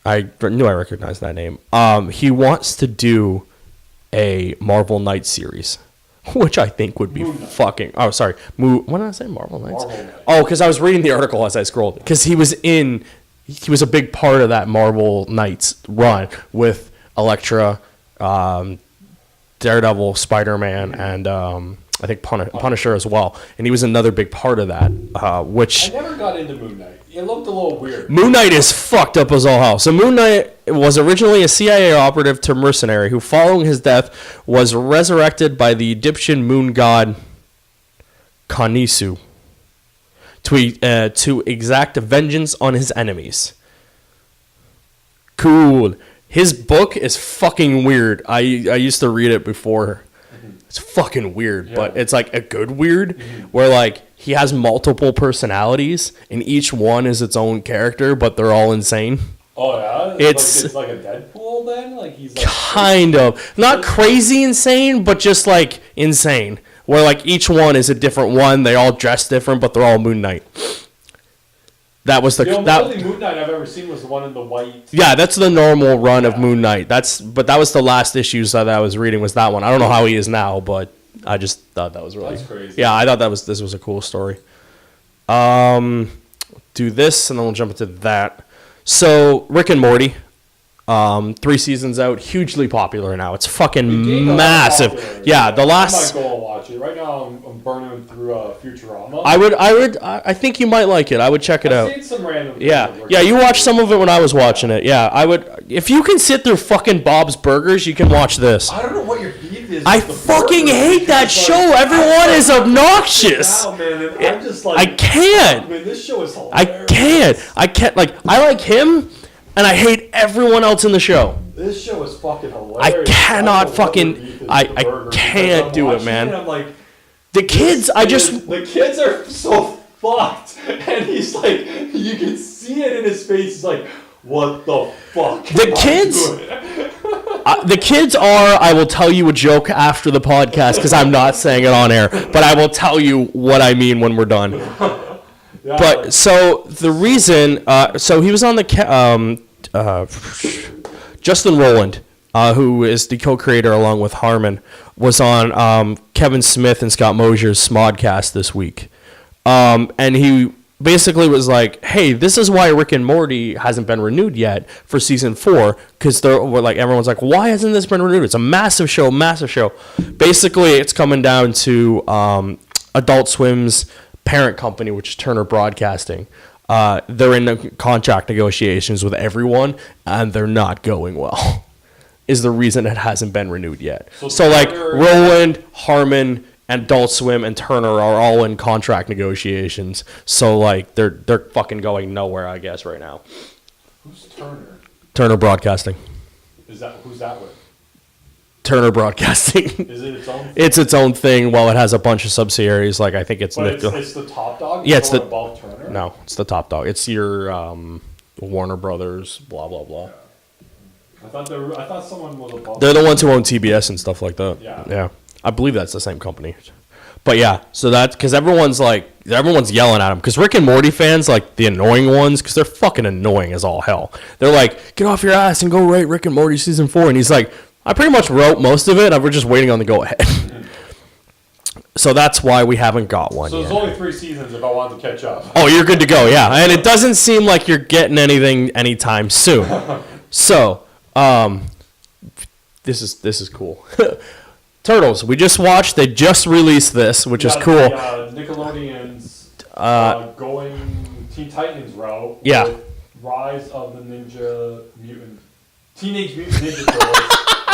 I knew I recognized that name. He wants to do a Marvel Knights series, which I think would be fucking... Oh, sorry. What did I say? Marvel Knights? Oh, because I was reading the article as I scrolled. Because he was a big part of that Marvel Knights run with Elektra, Daredevil, Spider-Man, and I think Punisher as well. And he was another big part of that, which... I never got into Moon Knight. it looked a little weird. Moon Knight is fucked up as all hell. So Moon Knight was originally a CIA operative to mercenary who, following his death, was resurrected by the Egyptian moon god Khanisu to exact vengeance on his enemies. Cool. His book is fucking weird. I used to read it before. It's fucking weird, but it's like a good weird where like he has multiple personalities and each one is its own character, but they're all insane. Oh yeah, it's like a Deadpool then, like he's like kind of not crazy insane, but just like insane. Where like each one is a different one. They all dress different, but they're all Moon Knight. That was the only Moon Knight I've ever seen was the one in the white. Yeah, that's the normal run of Moon Knight. But that was the last issues that I was reading was that one. I don't know how he is now, but I just thought that was really crazy. Yeah, I thought this was a cool story. Do this and then we'll jump into that. So Rick and Morty, 3 seasons out, hugely popular now. It's fucking massive. Yeah, the last. I might go and watch it. Right now, I'm burning through Futurama. I think you might like it. I would check it out. I've seen some random. Yeah. You watched some of it when I was watching it. Yeah, I would. If you can sit through fucking Bob's Burgers, you can watch this. I don't know what your beef is. I fucking hate that show. Everyone is obnoxious. Wow, man, I'm just like. I can't. Man, this show is hilarious. I can't. Like, I like him. And I hate everyone else in the show. This show is fucking hilarious. I cannot fucking. I can't do it, man. I'm like, the kids. The kids are so fucked, and he's like, you can see it in his face. He's like, what the fuck? The kids. The kids are. I will tell you a joke after the podcast because I'm not saying it on air, but I will tell you what I mean when we're done. Yeah, but so the reason, so he was on the Justin Rowland, who is the co-creator along with Harmon, was on Kevin Smith and Scott Mosier's Smodcast this week, and he basically was like, "Hey, this is why Rick and Morty hasn't been renewed yet for season 4, because they're like everyone's like, why hasn't this been renewed? It's a massive show, massive show. Basically, it's coming down to Adult Swim's parent company, which is Turner Broadcasting. They're in contract negotiations with everyone, and they're not going well. Is the reason it hasn't been renewed yet. So like Roland, Harmon, and Adult Swim and Turner are all in contract negotiations. So like they're fucking going nowhere, I guess, right now. Who's Turner? Turner Broadcasting. Who's that with? Turner Broadcasting. Is it its own thing? It's its own thing. Well, it has a bunch of subsidiaries. Like I think it's it's the top dog. Yeah, it's above Turner. No, it's the top dog. It's your Warner Brothers. Blah blah blah. I thought someone was above. They're the ones who own TBS and stuff like that. Yeah. I believe that's the same company. But yeah, so that's because everyone's yelling at him. Because Rick and Morty fans, like the annoying ones, because they're fucking annoying as all hell. They're like, get off your ass and go write Rick and Morty season 4. And he's like, I pretty much wrote most of it. We're just waiting on the go ahead. So that's why we haven't got one yet. So there's only 3 seasons if I want to catch up. Oh, you're good to go, yeah. And it doesn't seem like you're getting anything anytime soon. So, this is cool. Turtles. We just watched. They just released this, which is cool. Nickelodeon's going Teen Titans route. Yeah. With Rise of the Teenage Mutant Ninja Turtles.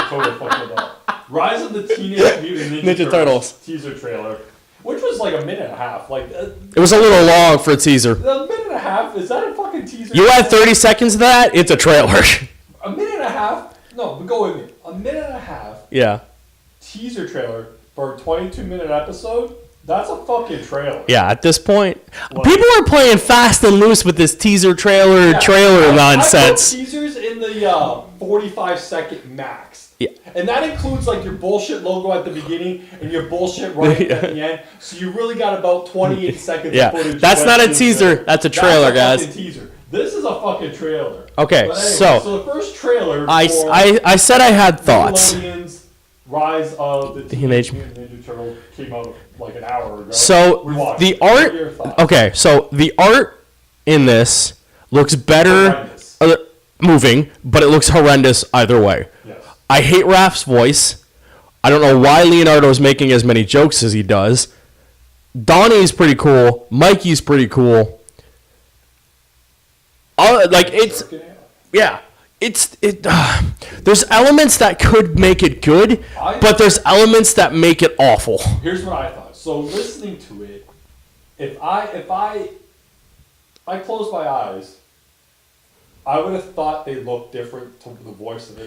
Totally fucked it up. Rise of the Teenage Mutant Ninja Turtles teaser trailer, which was like a minute and a half. Like it was a little long for a teaser. A minute and a half? Is that a fucking teaser? You add 30 seconds to that, it's a trailer. A minute and a half? No, but go with me. A minute and a half. Yeah. Teaser trailer for a 22-minute episode. That's a fucking trailer. Yeah, at this point, people are playing fast and loose with this teaser trailer nonsense. I put teasers in the 45-second max. Yeah. And that includes like your bullshit logo at the beginning and your bullshit right at the end. So you really got about 28 seconds of footage. That's not a teaser. That's a trailer, that's a guys. Teaser. This is a fucking trailer. Okay, anyway, so the first trailer. I said I had thoughts. Nickelodeon's Rise of the Teenage Mutant Ninja Turtles came out like an hour ago. So the art. Okay, so the art in this looks better moving, but it looks horrendous either way. Yes. I hate Raph's voice. I don't know why Leonardo's making as many jokes as he does. Donnie's pretty cool. Mikey's pretty cool. Yeah. There's elements that could make it good, but there's elements that make it awful. Here's what I thought. So listening to it, if I close my eyes, I would have thought they looked different to the voices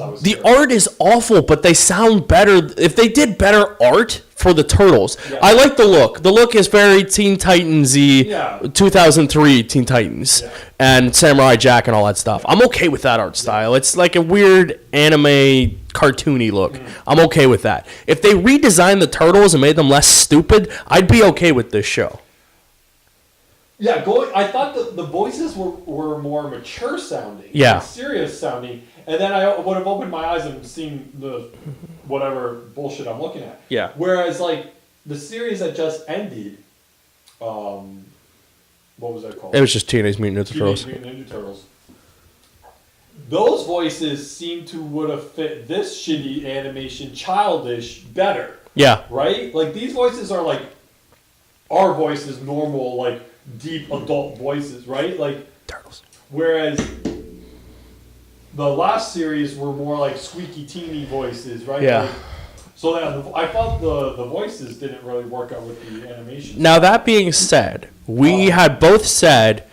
I was hearing. The art is awful, but they sound better. If they did better art for the Turtles, I like the look. The look is very Teen Titans-y, 2003 Teen Titans, and Samurai Jack and all that stuff. I'm okay with that art style. It's like a weird anime cartoony look. I'm okay with that. If they redesigned the Turtles and made them less stupid, I'd be okay with this show. Yeah, I thought the voices were more mature sounding, serious sounding, and then I would have opened my eyes and seen the whatever bullshit I'm looking at. Yeah. Whereas like the series that just ended, what was that called? It was just Teenage Mutant Ninja Turtles. Teenage Mutant Ninja Turtles. Those voices seem to would have fit this shitty animation childish better. Yeah. Right? Like these voices are like our voices, normal, like deep adult voices, right? Like Turtles. Whereas the last series were more like squeaky teeny voices, right? Yeah. Like, so that I felt the voices didn't really work out with the animation. Now that being said, we had both said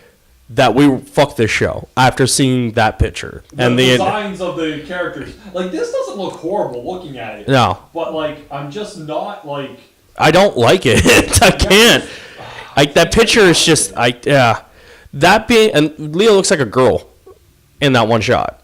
that we fuck this show after seeing that picture and the designs of the characters. Like this doesn't look horrible looking at it. No. But like I'm just not like. I don't like it. I can't. That picture is just that being, and Leo looks like a girl in that one shot.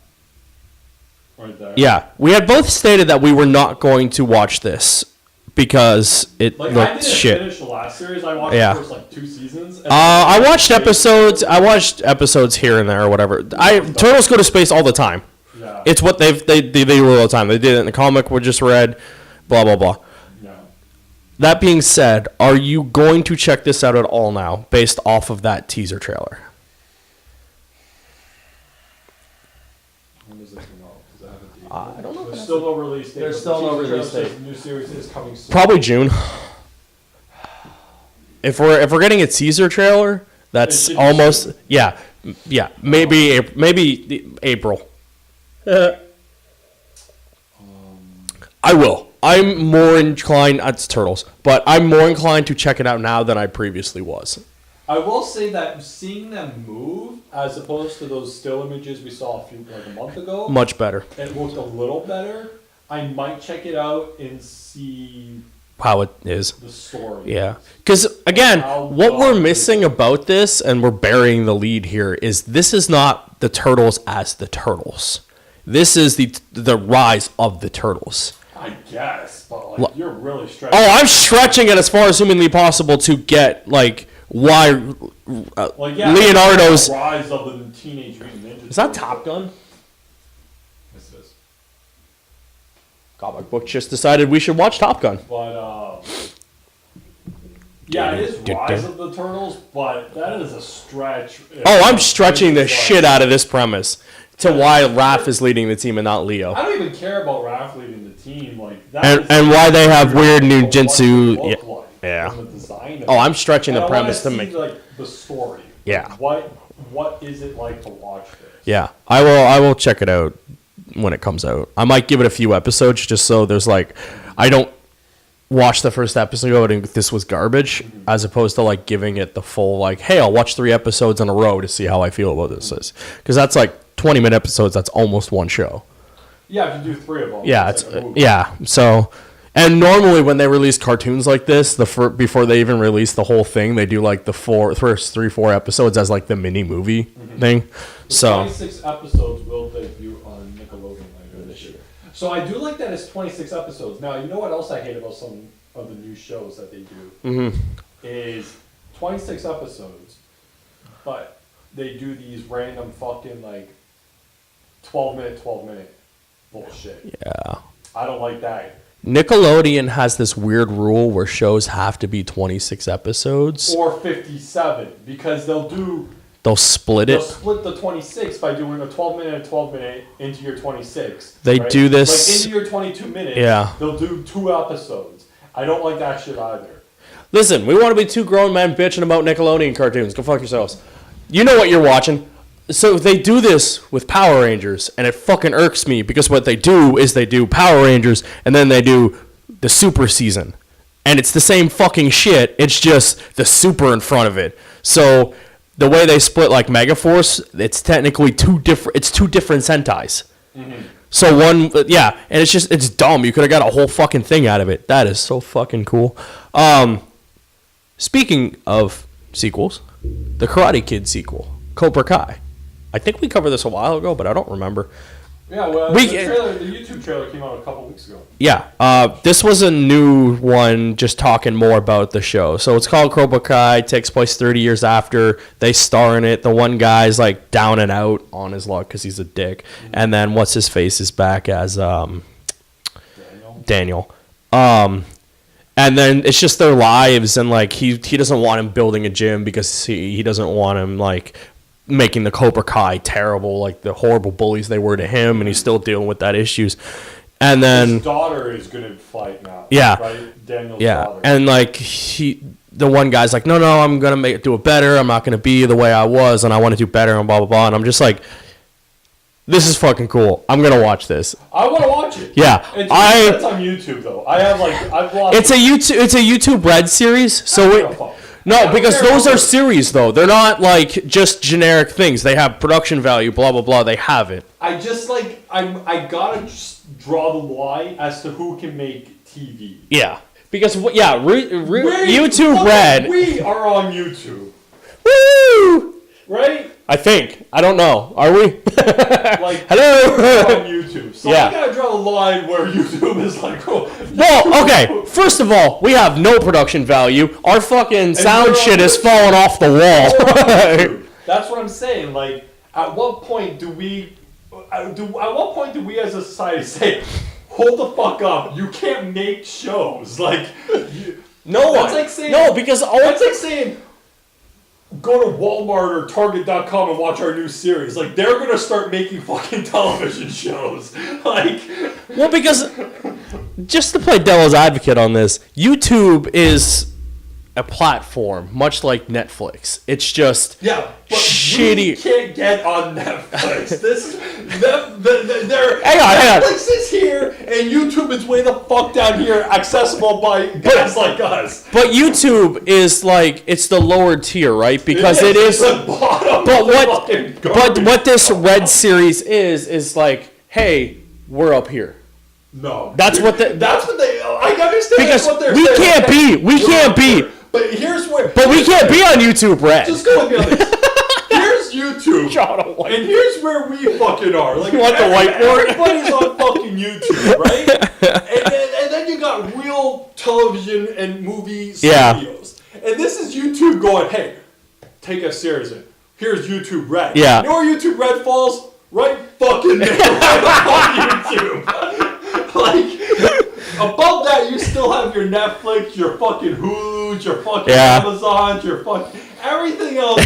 Right there. Yeah, we had both stated that we were not going to watch this because it looked shit. I didn't finish the last series. I watched the first like 2 seasons. I watched episodes. I watched episodes here and there or whatever. Turtles go to space all the time. Yeah. It's what they do all the time. They did it in the comic we just read. Blah blah blah. That being said, are you going to check this out at all now, based off of that teaser trailer? When does it come out? Does it have a date? I don't know. There's still no release date. There's still no release date. The new series is coming soon. Probably June. If we're getting a teaser trailer, that's almost maybe April. I will. I'm more inclined. It's Turtles, but I'm more inclined to check it out now than I previously was. I will say that seeing them move, as opposed to those still images we saw a month ago, much better. It looked a little better. I might check it out and see how it is. The story. Yeah, because again, what we're missing about this, and we're burying the lead here, is this is not the Turtles as the Turtles. This is the rise of the Turtles. I guess, but like you're really stretching. Oh, I'm stretching it as far as humanly possible to get like why Leonardo's rise of the Teenage Mutant Ninja Turtles. Is that Top Gun? Yes, it is. Comic book just decided we should watch Top Gun. But yeah, it is Rise of the Turtles, but that is a stretch. Oh, I'm stretching the shit out of this premise. To why Raph is leading the team and not Leo. I don't even care about Raph leading the team, like that. And why they have weird ninjutsu. Yeah. The design oh, I'm stretching the premise to make like the story. Yeah. What is it like to watch this? Yeah, I will check it out when it comes out. I might give it a few episodes just so there's like I don't watch the first episode and this was garbage, as opposed to like giving it the full like, hey, I'll watch 3 episodes in a row to see how I feel about this is, because that's like 20-minute episodes. That's almost one show. Yeah, if you do 3 of them. Yeah, it's so. And normally when they release cartoons like this, before they even release the whole thing, they do like the first 3-4 episodes as like the mini movie thing. So 26 episodes will debut on Nickelodeon later this year. So I do like that it's 26 episodes. Now, you know what else I hate about some of the new shows that they do? Is 26 episodes, but they do these random fucking like 12 minute bullshit. Yeah. I don't like that. Nickelodeon has this weird rule where shows have to be 26 episodes. Or 57, because they'll split it. They'll split the 26 by doing a 12 minute into your 26. They do this. Like into your 22 minutes, they'll do 2 episodes. I don't like that shit either. Listen, we want to be 2 grown men bitching about Nickelodeon cartoons. Go fuck yourselves. You know what you're watching. So they do this with Power Rangers, and it fucking irks me because what they do is they do Power Rangers, and then they do the Super season. And it's the same fucking shit, it's just the Super in front of it. So the way they split like Megaforce, it's technically two different Sentais. Mm-hmm. So one, yeah, and it's dumb. You could have got a whole fucking thing out of it. That is so fucking cool. Speaking of sequels, the Karate Kid sequel, Cobra Kai. I think we covered this a while ago, but I don't remember. Yeah, well, the YouTube trailer came out a couple weeks ago. Yeah, this was a new one just talking more about the show. So it's called Cobra Kai, takes place 30 years after. They star in it. The one guy's like down and out on his luck because he's a dick. Mm-hmm. And then what's-his-face is back as Daniel. And then it's just their lives, and like he doesn't want him building a gym because he doesn't want him like making the Cobra Kai terrible, like the horrible bullies they were to him, and he's still dealing with that issues. And then his daughter is gonna fight now. Yeah, right? Daniel's daughter. And like the one guy's like, no, I'm gonna do it better. I'm not gonna be the way I was, and I want to do better, and blah blah blah. And I'm just like, this is fucking cool. I'm gonna watch this. I want to watch it. Yeah, it's on YouTube though. I've watched. It's a YouTube Red series, so No, because those are series, though. They're not, like, just generic things. They have production value, blah, blah, blah. They have it. I just, like, I gotta just draw the line as to who can make TV. Yeah. Because, YouTube Red. We are on YouTube. Woo! Right? I think. I don't know. Are we? Like, hello? We're on YouTube. So I gotta draw the line where YouTube is like, oh. Well, okay. First of all, we have no production value. Our fucking sound shit is falling off the wall. That's what I'm saying. Like, at what point do we as a society say, hold the fuck up, you can't make shows? Like, no one. That's like saying, that's like saying, go to Walmart or Target.com and watch our new series. Like, they're gonna start making fucking television shows. Like, well, because just to play devil's advocate on this, YouTube is a platform much like Netflix. It's just shitty. We can't get on Netflix. Hang on. Netflix is here, and YouTube is way the fuck down here, accessible by guys like us. But YouTube is like, it's the lower tier, right? Because it is the bottom. But what this Red series is like, hey, we're up here. No, that's what they. I understand because what they're saying. We can't be. But here's where. But we can't be on YouTube Red. Just go with me on this. Here's YouTube, and here's where we fucking are. Like, you want the whiteboard? Everybody's on fucking YouTube, right? and then you got real television and movie studios, and this is YouTube going, hey, take us seriously. Here's YouTube Red. Yeah. You know where YouTube Red falls? Right fucking there, right on YouTube. Like. Above that, you still have your Netflix, your fucking Hulu, your fucking Amazon, your fucking... Everything else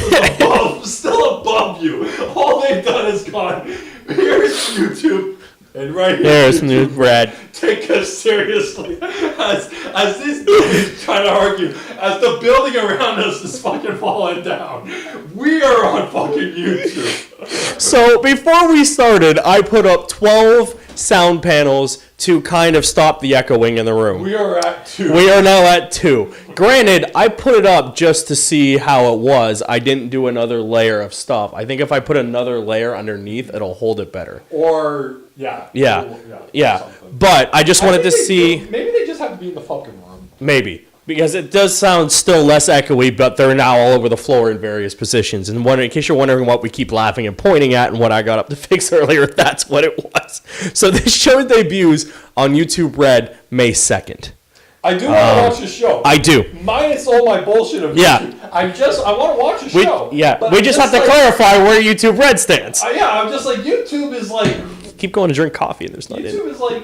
is still above you. All they've done is gone, here's YouTube, and right here's new Red. Take us seriously. As this dude is trying to argue, as the building around us is fucking falling down, we are on fucking YouTube. So, before we started, I put up 12 sound panels to kind of stop the echoing in the room. We are at 2. We are now at 2. Granted, I put it up just to see how it was. I didn't do another layer of stuff. I think if I put another layer underneath, it'll hold it better. Or, yeah. But I just wanted to see... Maybe they just have to be in the fucking room. Maybe. Because it does sound still less echoey, but they're now all over the floor in various positions. And in case you're wondering what we keep laughing and pointing at and what I got up to fix earlier, that's what it was. So this show debuts on YouTube Red May 2nd. I do want to watch the show. I do. Minus all my bullshit of YouTube. I want to watch the show. We just have to clarify where YouTube Red stands. I'm just like, YouTube is like... Keep going to drink coffee and there's not YouTube is like...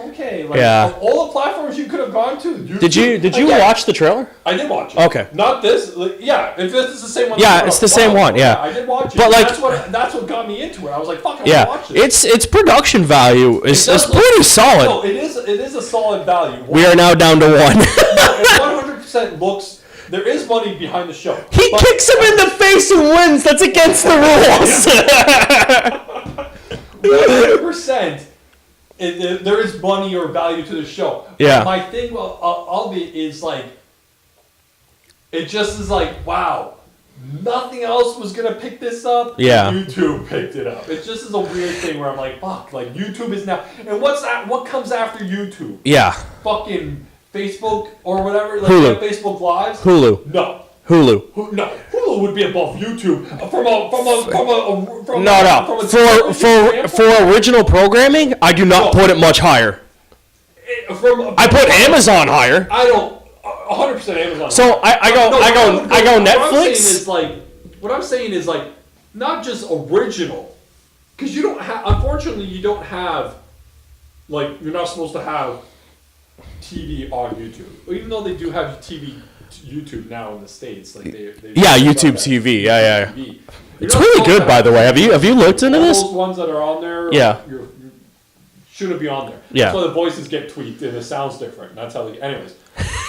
Okay, like of all the platforms you could have gone to, YouTube, did you watch the trailer? I did watch it. Okay. Not this. If this is the same one. Yeah, it's the same one. Yeah, I did watch it. But like, that's what got me into it. I was like, fuck, I want to watch it. Its production value is pretty solid. No, it is a solid value. We are now down to 1. It 100% looks There is money behind the show. He kicks him in the face and wins. That's against the rules. 100%. There is money or value to the show. Yeah. But my thing of it is like, it just is like, wow, nothing else was gonna pick this up. Yeah. YouTube picked it up. It just is a weird thing where I'm like, fuck, like YouTube is now. And what's that? What comes after YouTube? Yeah. Fucking Facebook or whatever. Like Hulu. Facebook Lives. Hulu. No. Hulu. No, Hulu would be above YouTube from For original programming, I do not put it much higher. I put Amazon higher. I don't 100% Amazon. So I go Netflix. What I'm saying is like not just original, because you don't have. Unfortunately, you don't have like you're not supposed to have TV on YouTube, even though they do have YouTube now in the States, like they YouTube TV, yeah. TV. It's really good, by the way. Have you looked into this? Those ones that are on there, yeah, you shouldn't be on there. Yeah, that's why the voices get tweaked and it sounds different. That's how they. Anyways,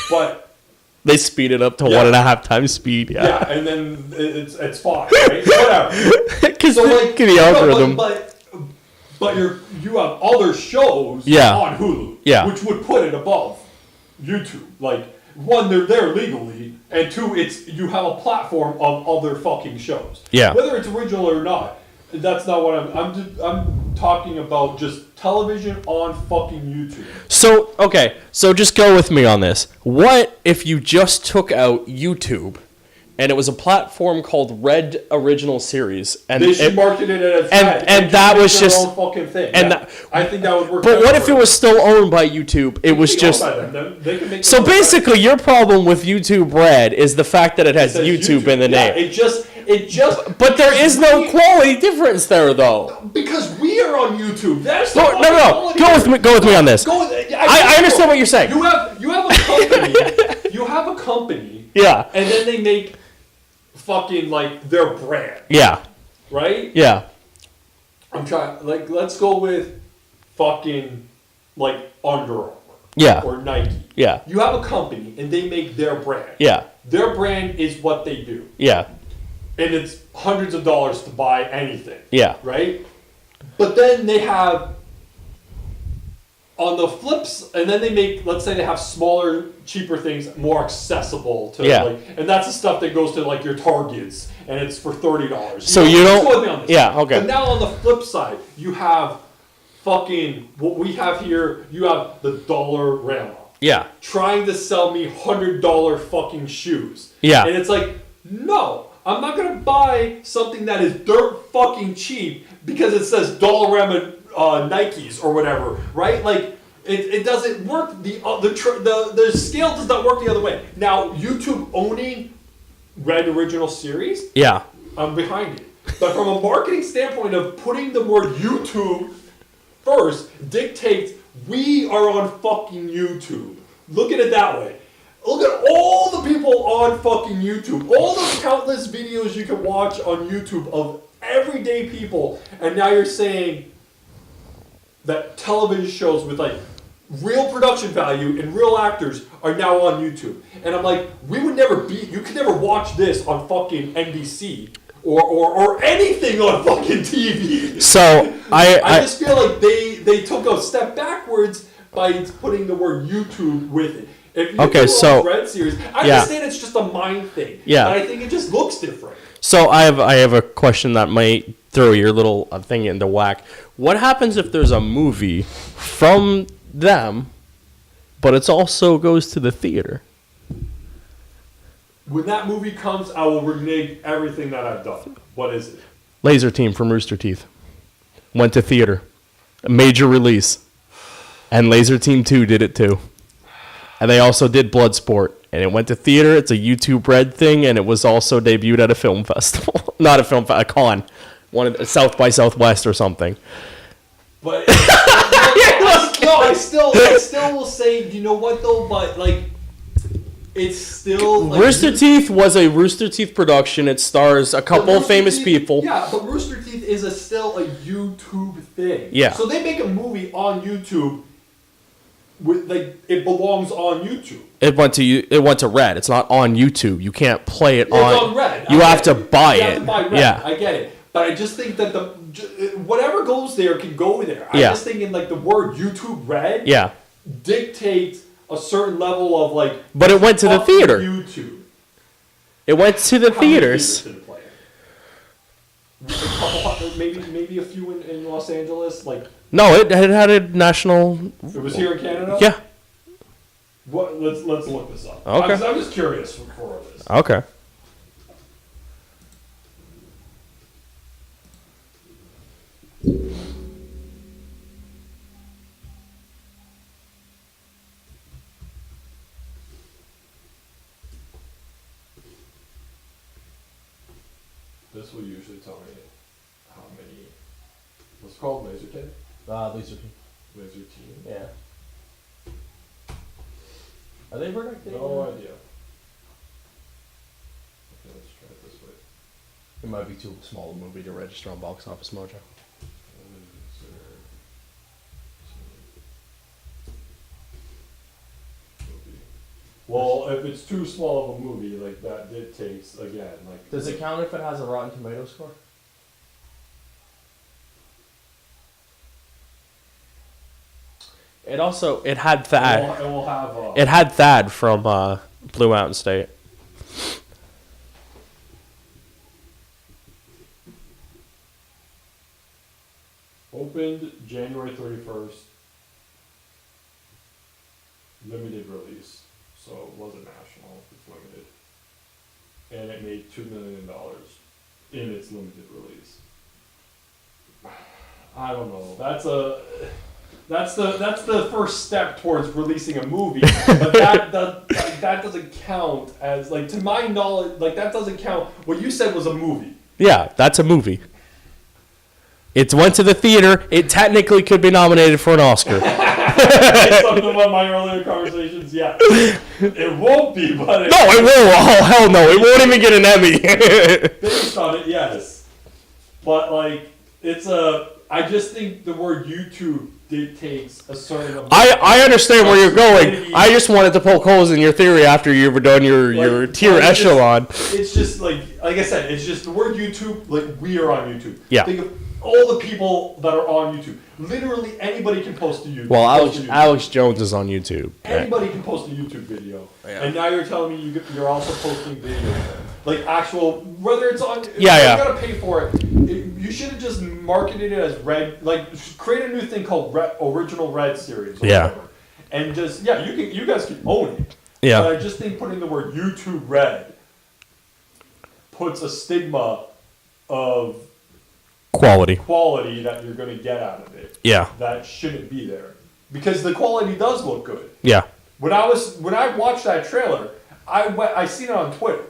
but they speed it up to 1.5 times speed. Yeah, yeah, and then it's fine, right? Whatever. Because the algorithm. But you have other shows on Hulu, which would put it above YouTube. Like, one, they're there legally, and two, you have a platform of other fucking shows. Yeah. Whether it's original or not, that's not what I'm talking about. Just television on fucking YouTube. So just go with me on this. What if you just took out YouTube? And it was a platform called Red Original Series, and they should market it as and that was just own fucking thing. And I think that would work. But what if it was still owned by YouTube? It was just they can make so basically your problem with YouTube Red is the fact that it has YouTube in the name. It just. But there is no quality difference there, though. Because we are on YouTube. That's the no. Go with me on this. I understand what you're saying. You have a company. You have a company. Yeah. And then they make fucking like their brand. Yeah. Right? Yeah. I'm trying let's go with fucking like Under Armour. Yeah. Or Nike. Yeah. You have a company and they make their brand. Yeah. Their brand is what they do. Yeah. And it's hundreds of dollars to buy anything. Yeah. Right? But then they have on the flips, and then they make, let's say they have smaller, cheaper things, more accessible to, and that's the stuff that goes to like your Targets, and it's for $30. So you don't, okay. But now on the flip side, you have fucking, what we have here, you have the Dollarama. Yeah. Trying to sell me $100 fucking shoes. Yeah. And it's like, no, I'm not going to buy something that is dirt fucking cheap because it says Dollarama Nikes or whatever, right? Like it doesn't work. The scale does not work the other way. Now YouTube owning Red Original Series, I'm behind it. But from a marketing standpoint of putting the word YouTube first dictates we are on fucking YouTube. Look at it that way. Look at all the people on fucking YouTube. All the countless videos you can watch on YouTube of everyday people, and now you're saying that television shows with like real production value and real actors are now on YouTube. And I'm like, you could never watch this on fucking NBC or anything on fucking TV. So I just feel like they took a step backwards by putting the word YouTube with it. If you Red Series, I understand it's just a mind thing. Yeah. But I think it just looks different. So I have a question that might throw your little thing into whack. What happens if there's a movie from them, but it also goes to the theater? When that movie comes, I will renege everything that I've done. What is it? Laser Team from Rooster Teeth. Went to theater. A major release. And Laser Team 2 did it too. And they also did Bloodsport. And it went to theater. It's a YouTube Red thing. And it was also debuted at a film festival. Not a film festival, a con. One of South by Southwest or something. But I still will say, you know what though? But like, it's still like, Rooster Teeth was a Rooster Teeth production. It stars a couple famous people. Yeah, but Rooster Teeth is still a YouTube thing. Yeah. So they make a movie on YouTube. it belongs on YouTube. It went to Red. It's not on YouTube. You can't play it It's on Red. You have to buy it. You have to buy Red. Yeah, I get it. But I just think that whatever goes there can go there. I Yeah. just think in the word YouTube Red yeah. dictates a certain level of But it went to the up theater. YouTube. It went to the How many theaters. did it play? A couple, maybe a few in Los Angeles. No, it had a national. It was here in Canada. Yeah. What? Let's look this up. Okay. I'm just curious for this. Okay. This will usually tell me how many. What's it called? Laser tape? Laser team. Laser team? Yeah. Are they protected? No idea. Okay, let's try it this way. It might be too small a movie to register on Box Office Mojo. Well, if it's too small of a movie, that dictates, again, Does it count if it has a Rotten Tomatoes score? It had Thad. It will have... It had Thad from Blue Mountain State. Opened January 31st. Limited release. So it wasn't national, it's limited. And it made $2 million in its limited release. I don't know. That's the first step towards releasing a movie, but that doesn't count as to my knowledge. That doesn't count. What you said was a movie. Yeah, that's a movie. It went to the theater. It technically could be nominated for an Oscar. Something about my earlier conversations. Yeah, it won't be, but No, it won't. Oh hell no! It won't even get an Emmy. based on it, yes. But it's a. I just think the word YouTube dictates a certain amount. I understand where you're going. I just wanted to poke holes in your theory after you were done your tier echelon. It's just like I said. It's just the word YouTube. We are on YouTube. Yeah. Think of all the people that are on YouTube. Literally anybody can post a YouTube. Well, Alex Jones is on YouTube. Anybody can post a YouTube video, Yeah. and now you're telling me you're also posting videos, actual, whether it's on. Yeah. You gotta pay for it. You should have just marketed it as Red. Create a new thing called Original Red Series. Or whatever. And just you guys can own it. Yeah. But I just think putting the word YouTube Red puts a stigma of quality that you're going to get out of it. Yeah. That shouldn't be there, because the quality does look good. Yeah. When I watched that trailer, I seen it on Twitter,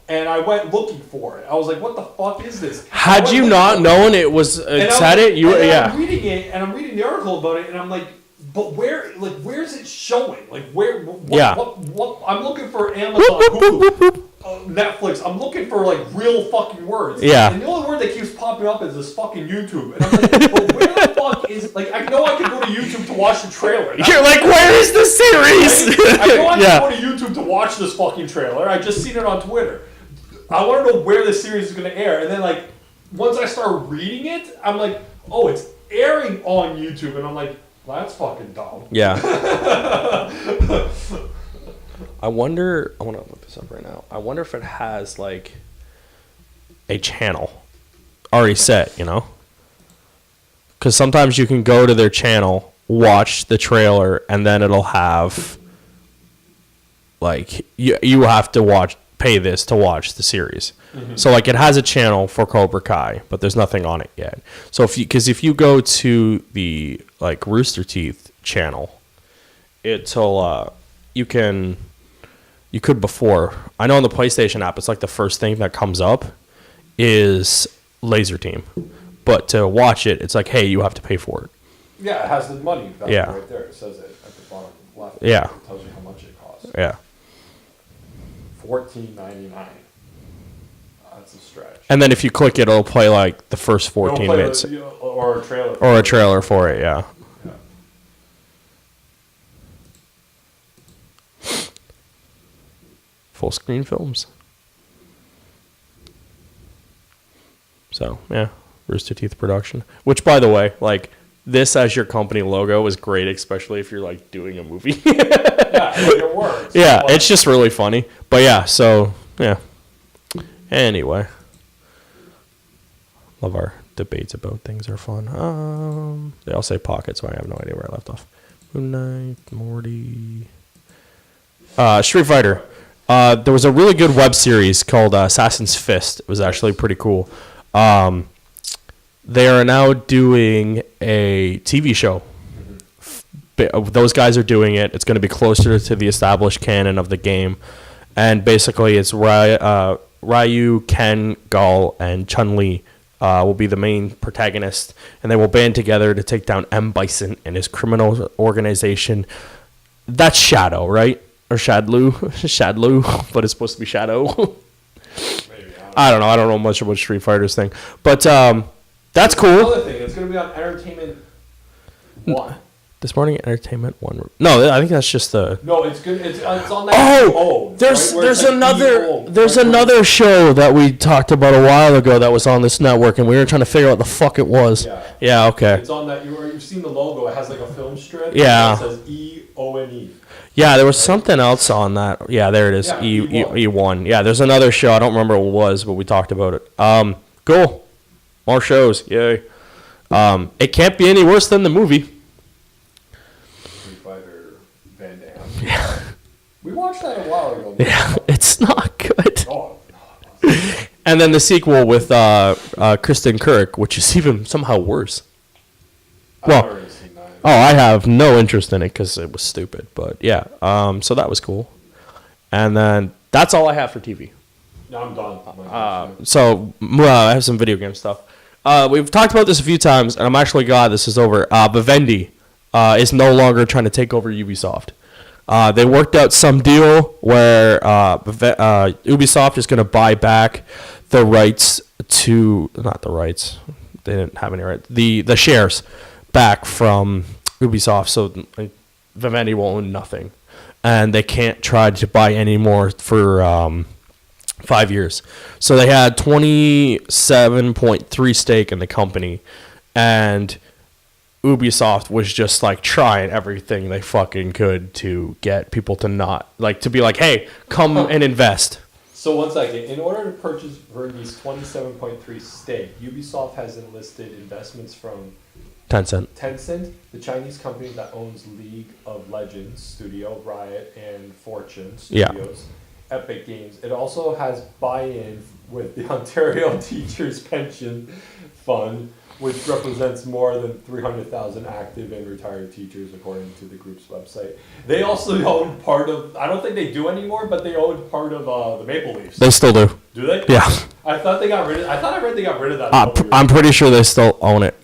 and I went looking for it. I was like, "What the fuck is this?" Had you not known it was said it, you I'm reading it, and I'm reading the article about it, and I'm like, "But where's it showing? What I'm looking for Amazon, Hulu, Netflix. I'm looking for real fucking words. Yeah. And the only word that keeps popping up is this fucking YouTube. And I'm like, but where the fuck is I know I can go to YouTube to watch the trailer. You're like, where is the series? I know I can go to YouTube to watch this fucking trailer. I just seen it on Twitter. I want to know where the series is going to air. And then once I start reading it, I'm like, oh, it's airing on YouTube. And I'm like, well, that's fucking dumb. Yeah. I want to look this up right now. I wonder if it has a channel already set, Because sometimes you can go to their channel, watch the trailer, and then it'll have you have to pay this to watch the series. Mm-hmm. So it has a channel for Cobra Kai, but there's nothing on it yet. So if you go to the Rooster Teeth channel, it'll you could before. I know on the PlayStation app, it's the first thing that comes up is Laser Team. But to watch it, it's hey, you have to pay for it. Yeah, it has the money value right there. It says it at the bottom left. Yeah. It tells you how much it costs. Yeah. $14.99. That's a stretch. And then if you click it, it'll play the first 14 minutes. Or a trailer. Or a trailer for it, yeah. full screen films. So, yeah, Rooster Teeth production. Which, by the way, like, this as your company logo is great, especially if you're, like, doing a movie. Yeah, it works. Yeah, it's just really funny. But, yeah, so, yeah. Anyway. Love our debates about things are fun. They all say Pocket, so I have no idea where I left off. Moon Knight, Morty. Street Fighter. There was a really good web series called Assassin's Fist. It was actually pretty cool. They are now doing a TV show. Those guys are doing it. It's going to be closer to the established canon of the game. And basically, it's Ryu, Ken, Gull, and Chun-Li will be the main protagonist. And they will band together to take down M. Bison and his criminal organization. That's Shadow, right? Or Shadlu, but it's supposed to be Shadow. Maybe, I don't know. I don't know much about Street Fighter's thing. But that's cool. Another thing, it's going to be on Entertainment One. This Morning Entertainment One. No, I think that's just the. No, it's good. It's on that. There's another show that we talked about a while ago that was on this network, and we were trying to figure out what the fuck it was. Yeah. Okay. It's on that. You've seen the logo. It has like a film strip. Yeah. It says EONE. Yeah, there was something else on that. Yeah, there it is. Yeah, E1. Yeah, there's another show. I don't remember what it was, but we talked about it. Cool. More shows. Yay. It can't be any worse than the movie. Street Fighter Van Damme. Yeah. We watched that a while ago. Yeah, it's not good. Oh, no. And then the sequel with Kristen Kirk, which is even somehow worse. Well, I've already seen that. Oh, I have no interest in it because it was stupid. But yeah, so that was cool. And then that's all I have for TV. No, I'm done. So I have some video game stuff. We've talked about this a few times, and I'm actually glad this is over. Vivendi is no longer trying to take over Ubisoft. They worked out some deal where Ubisoft is going to buy back the rights to... Not the rights. They didn't have any rights. The shares back from Ubisoft, so Vivendi will own nothing. And they can't try to buy any more for 5 years. So they had 27.3% stake in the company, and Ubisoft was just like trying everything they fucking could to get people to not like to be like, hey, come and invest. So one second. In order to purchase Verdi's 27.3% stake, Ubisoft has enlisted investments from Tencent, the Chinese company that owns League of Legends Studio, Riot, and Fortune Studios, Epic Games. It also has buy-in with the Ontario Teachers Pension Fund, which represents more than 300,000 active and retired teachers, according to the group's website. They also own part of, I don't think they do anymore, but they own part of the Maple Leafs. They still do. Do they? Yeah. I thought I read they got rid of that. I'm pretty sure they still own it.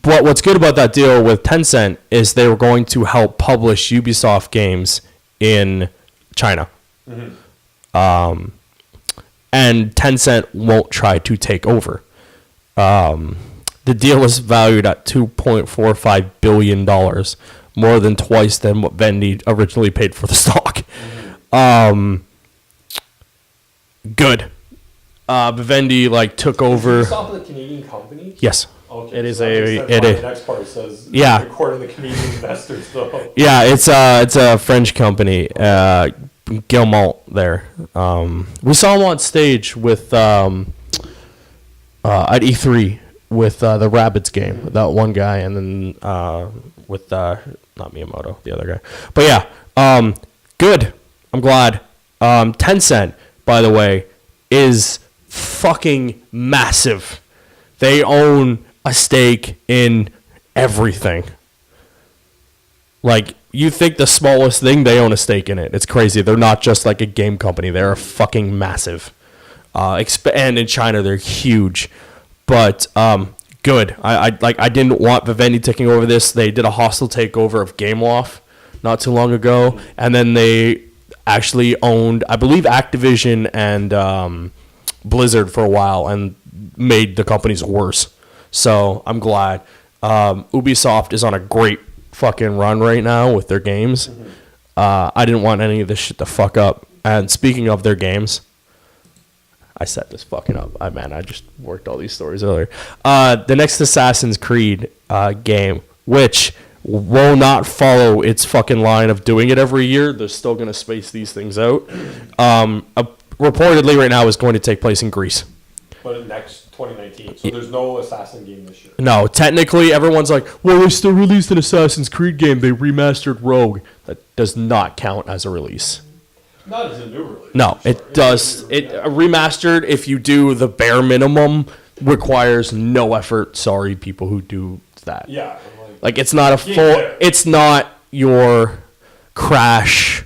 But what's good about that deal with Tencent is they were going to help publish Ubisoft games in China. Mm-hmm. And Tencent won't try to take over. The deal was valued at $2.45 billion, more than twice than what Vivendi originally paid for the stock. Mm-hmm. Good. Vivendi took over. Ubisoft the Canadian company? Yes. Okay, it is so the next part says according to Canadian investors though. Yeah, it's a French company. Guillemot there. We saw him on stage with at E3 with the Rabbids game. That one guy, and then with not Miyamoto, the other guy. But yeah, good. I'm glad. Tencent, by the way, is fucking massive. They own a stake in everything. You think the smallest thing, they own a stake in it. It's crazy. They're not just like a game company. They're fucking massive. And in China, they're huge. But good. I didn't want Vivendi taking over this. They did a hostile takeover of Gameloft not too long ago. And then they actually owned, I believe, Activision and Blizzard for a while and made the companies worse. So I'm glad. Ubisoft is on a great fucking run right now with their games. I didn't want any of this shit to fuck up. And speaking of their games, I set this fucking up. I just worked all these stories earlier. The next Assassin's Creed game, which will not follow its fucking line of doing it every year. They're still going to space these things out. Reportedly right now is going to take place in Greece. But next 2019. So there's no Assassin game this year. No, technically everyone's like, well, they still released an Assassin's Creed game. They remastered Rogue. That does not count as a release. Not as a new release. No, it does. Remastered, if you do the bare minimum, requires no effort. Sorry, people who do that. Yeah. Like it's not a full. It's not your Crash,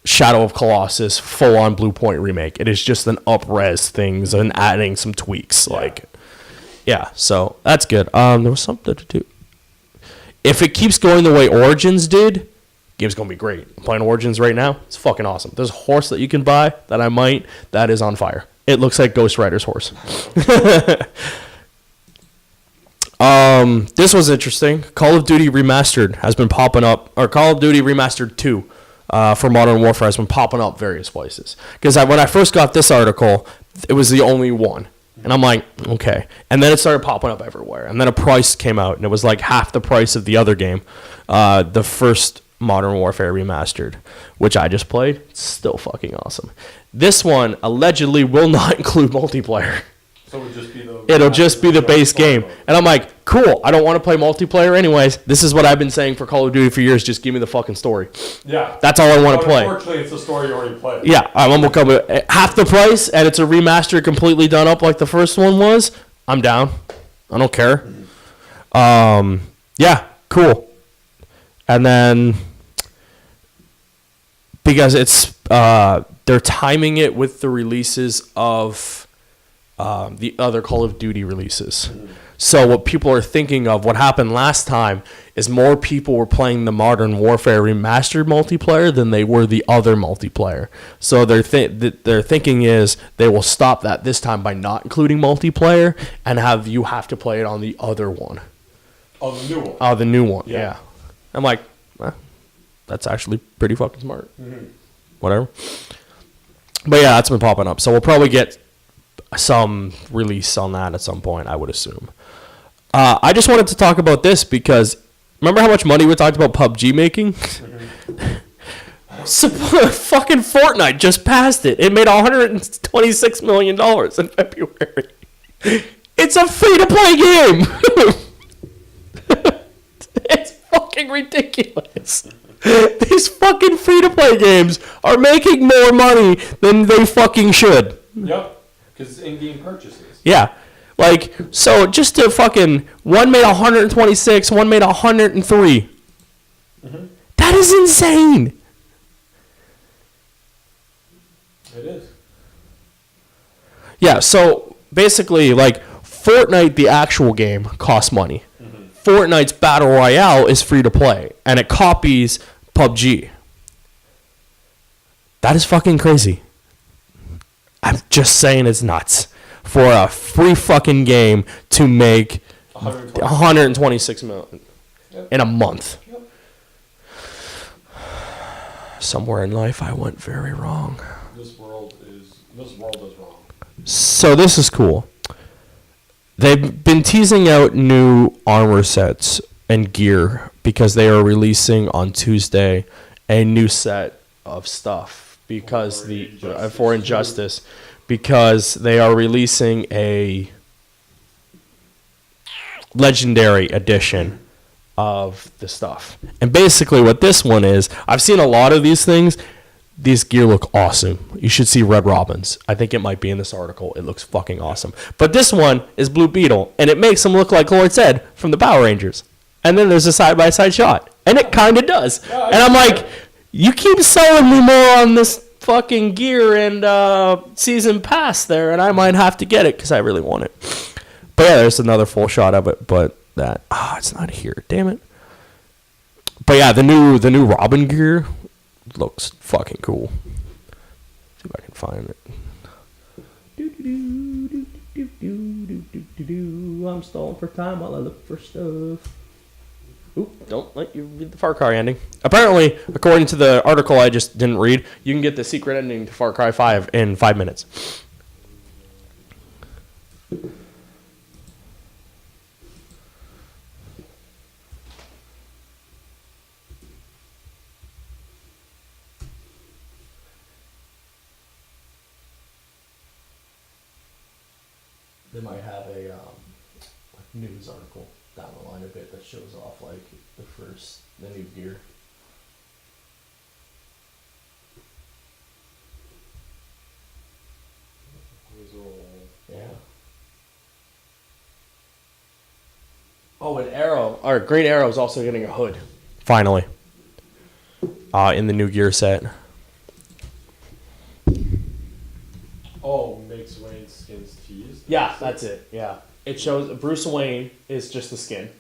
Shadow of Colossus, full-on Blue Point remake. It is just an up-res things and adding some tweaks. Yeah. So that's good. There was something to do. If it keeps going the way Origins did, game's gonna be great. I'm playing Origins right now. It's fucking awesome. There's a horse that you can buy that is on fire. It looks like Ghost Rider's horse. This was interesting. Call of Duty Remastered has been popping up, or Call of Duty Remastered 2 for Modern Warfare has been popping up various places. Because when I first got this article, it was the only one. And I'm like, okay. And then it started popping up everywhere. And then a price came out, and it was like half the price of the other game. The first Modern Warfare Remastered, which I just played. It's still fucking awesome. This one allegedly will not include multiplayer. So it'll just be the base game. And I'm like, cool, I don't want to play multiplayer anyways. This is what I've been saying for Call of Duty for years. Just give me the fucking story. Yeah. That's all I want to play. Unfortunately, it's the story you already played. Yeah, I'm almost coming half the price, and it's a remaster completely done up like the first one was. I'm down. I don't care. Yeah, cool. And then because it's they're timing it with the releases of the other Call of Duty releases. So what people are thinking of, what happened last time, is more people were playing the Modern Warfare Remastered multiplayer than they were the other multiplayer. So their thinking is they will stop that this time by not including multiplayer and have to play it on the other one. Oh, the new one. Oh, the new one, yeah. I'm like, that's actually pretty fucking smart. Mm-hmm. Whatever. But yeah, that's been popping up. So we'll probably get some release on that at some point, I would assume. I just wanted to talk about this because remember how much money we talked about PUBG making? Mm-hmm. So, fucking Fortnite just passed it. It made $126 million in February. It's a free-to-play game. It's fucking ridiculous. These fucking free-to-play games are making more money than they fucking should. Yep. Because it's in-game purchases. Yeah. Like, so just to fucking, one made 126, one made 103. Mm-hmm. That is insane. It is. Yeah, so basically, like, Fortnite, the actual game, costs money. Mm-hmm. Fortnite's Battle Royale is free to play, and it copies PUBG. That is fucking crazy. I'm just saying it's nuts for a free fucking game to make 126 million in a month. Yep. Somewhere in life I went very wrong. This world is wrong. So this is cool. They've been teasing out new armor sets and gear because they are releasing on Tuesday a new set of stuff. Because for Injustice, because they are releasing a legendary edition of the stuff. And basically what this one is, I've seen a lot of these things. These gear look awesome. You should see Red Robin's. I think it might be in this article. It looks fucking awesome. But this one is Blue Beetle, and it makes him look like Lord Zed from the Power Rangers. And then there's a side-by-side shot. And it kind of does. Yeah, and I'm like, you keep selling me more on this fucking gear and season pass there, and I might have to get it because I really want it. But yeah, there's another full shot of it, but it's not here. Damn it. But yeah, the new Robin gear looks fucking cool. See if I can find it. I'm stalling for time while I look for stuff. Ooh, don't let you read the Far Cry ending. Apparently, according to the article I just didn't read, you can get the secret ending to Far Cry 5 in 5 minutes. They might have a news article down the line a bit that shows off like the new gear. Yeah. Oh, and Green Arrow is also getting a hood. Finally. In the new gear set. Oh, makes Wayne skins teased? Yeah, that's it. Yeah. It shows Bruce Wayne is just the skin.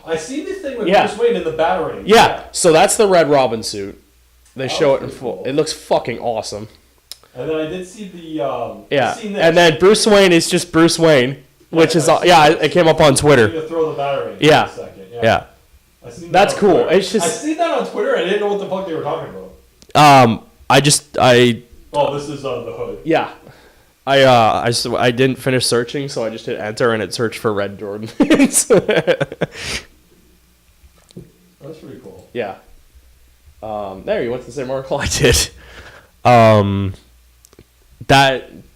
I see this thing with Bruce Wayne in the Batarang. Yeah, so that's the Red Robin suit. They show it in full. Cool. It looks fucking awesome. And then I did see the and then Bruce Wayne is just Bruce Wayne, which is it came up on Twitter. To throw the Batarang Yeah. in a second. Yeah. I seen That's that cool. Twitter. It's just I seen that on Twitter. I didn't know what the fuck they were talking about. Oh, this is the hood. Yeah. I didn't finish searching, so I just hit enter and it searched for Red Jordans. That's pretty cool. Yeah. There, you went to the same article I did.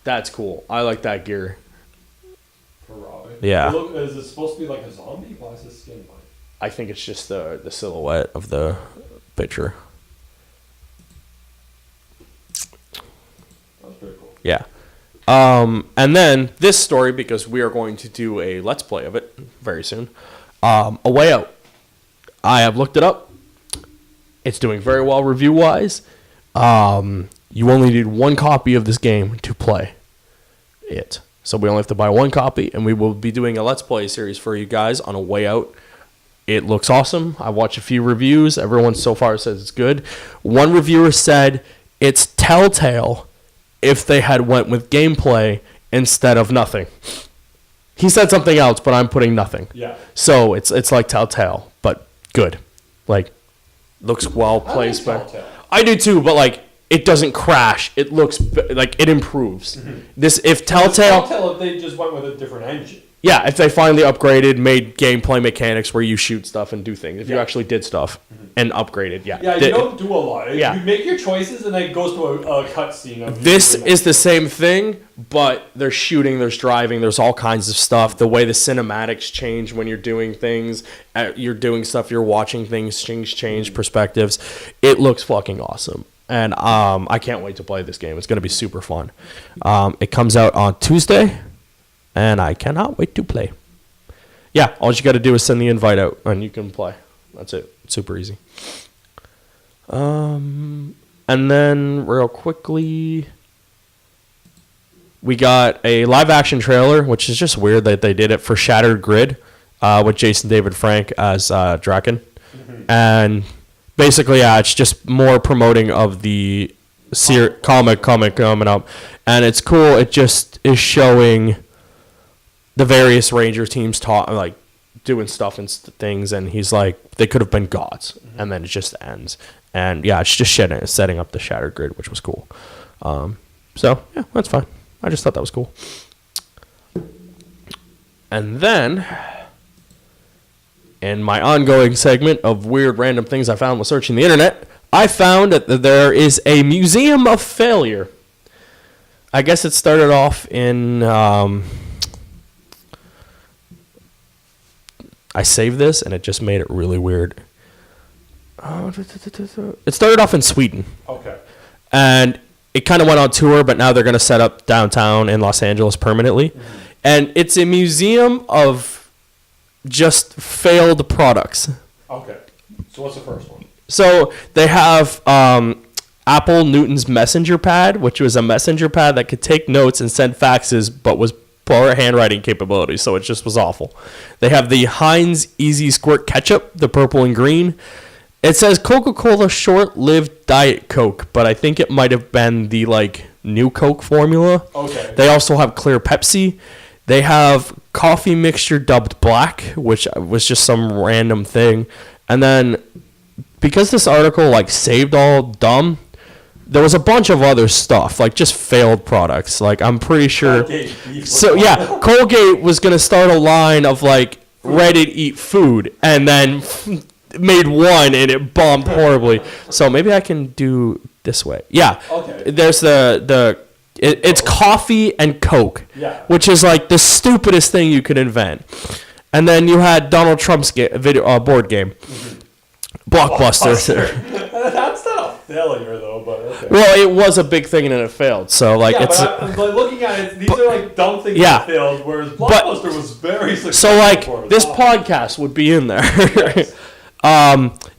That's cool. I like that gear. For Robin. Yeah. Is it supposed to be like a zombie? Why is his skin white? I think it's just the silhouette of the picture. That's pretty cool. Yeah. And then this story, because we are going to do a Let's Play of it very soon. A Way Out. I have looked it up. It's doing very well review-wise. You only need one copy of this game to play it. So we only have to buy one copy, and we will be doing a Let's Play series for you guys on A Way Out. It looks awesome. I watched a few reviews. Everyone so far says it's good. One reviewer said it's Telltale if they had went with gameplay instead of nothing. He said something else, but I'm putting nothing. Yeah. So it's like Telltale, but good. Like, looks well placed. I do too, but like, it doesn't crash. It looks like it improves. Mm-hmm. If Telltale if they just went with a different engine. Yeah, if they finally upgraded, made gameplay mechanics where you shoot stuff and do things. If you actually did stuff and upgraded, Yeah, you don't do a lot. You make your choices and then it goes to a cutscene. This is the same thing, but there's shooting, there's driving, there's all kinds of stuff. The way the cinematics change when you're doing things, you're doing stuff, you're watching things, change perspectives. It looks fucking awesome. And I can't wait to play this game. It's going to be super fun. It comes out on Tuesday. And I cannot wait to play. Yeah, all you got to do is send the invite out, and you can play. That's it. It's super easy. And then, real quickly, we got a live-action trailer, which is just weird that they did it for Shattered Grid with Jason David Frank as Draken. Mm-hmm. And basically, it's just more promoting of the comic coming up. And it's cool. It just is showing the various Ranger teams doing stuff and things, and he's like, they could have been gods, and then it just ends. And yeah, it's just setting up the Shattered Grid, which was cool. So yeah, that's fine. I just thought that was cool. And then, in my ongoing segment of weird random things I found while searching the internet, I found that there is a museum of failure. I guess it started off in I saved this, and it just made it really weird. It started off in Sweden. Okay. And it kind of went on tour, but now they're going to set up downtown in Los Angeles permanently. Mm-hmm. And it's a museum of just failed products. Okay. So what's the first one? So they have Apple Newton's messenger pad, which was a messenger pad that could take notes and send faxes, but was poor handwriting capabilities, so it just was awful. They have the Heinz Easy Squirt Ketchup, the purple and green. It says Coca-Cola short-lived Diet Coke, but I think it might have been the new Coke formula. Okay. They also have Clear Pepsi. They have coffee mixture dubbed black, which was just some random thing. And then, because this article, like, saved all dumb, there was a bunch of other stuff, like, just failed products. Like, I'm pretty sure... So, yeah, Colgate was going to start a line of, like, ready-to-eat food, and then made one, and it bombed horribly. So maybe I can do this way. Yeah. Okay. There's it's coffee and Coke, Yeah. which is like the stupidest thing you could invent. And then you had Donald Trump's board game, Blockbuster. That's not a failure though, but okay. Well, it was a big thing and then it failed. So like Yeah, it's. but looking at it, these are like dumb things Yeah. that failed, whereas Blockbuster was very successful. So like for its this time. podcast would be in there. Yes.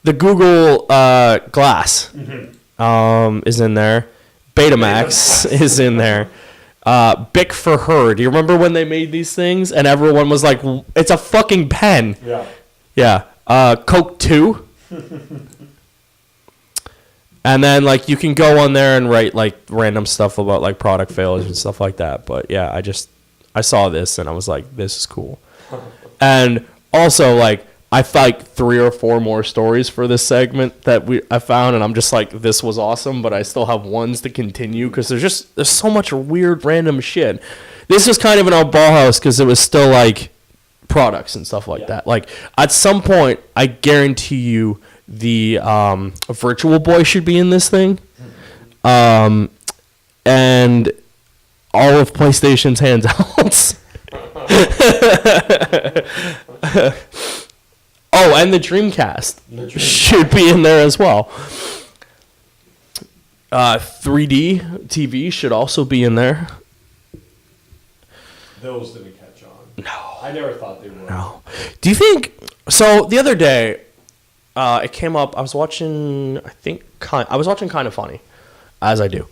The Google Glass is in there. Betamax is in there. Bic for Her. Do you remember when they made these things and everyone was like, "It's a fucking pen." Yeah. Yeah. Coke 2. And then like you can go on there and write like random stuff about like product failures and stuff like that. But yeah, I saw this and I was like, this is cool. And also like I like 3 or 4 more stories for this segment that I found, and I'm just like, this was awesome, but I still have ones to continue because there's so much weird random shit. This was kind of an oddball house because it was still like products and stuff like that. Like at some point, I guarantee you the Virtual Boy should be in this thing, and all of PlayStation's handhelds. Oh, and the Dreamcast should be in there as well. 3D TV should also be in there. Those didn't catch on. No. I never thought they would. No. Do you think... So, the other day, it came up... I was watching Kind of Funny, as I do.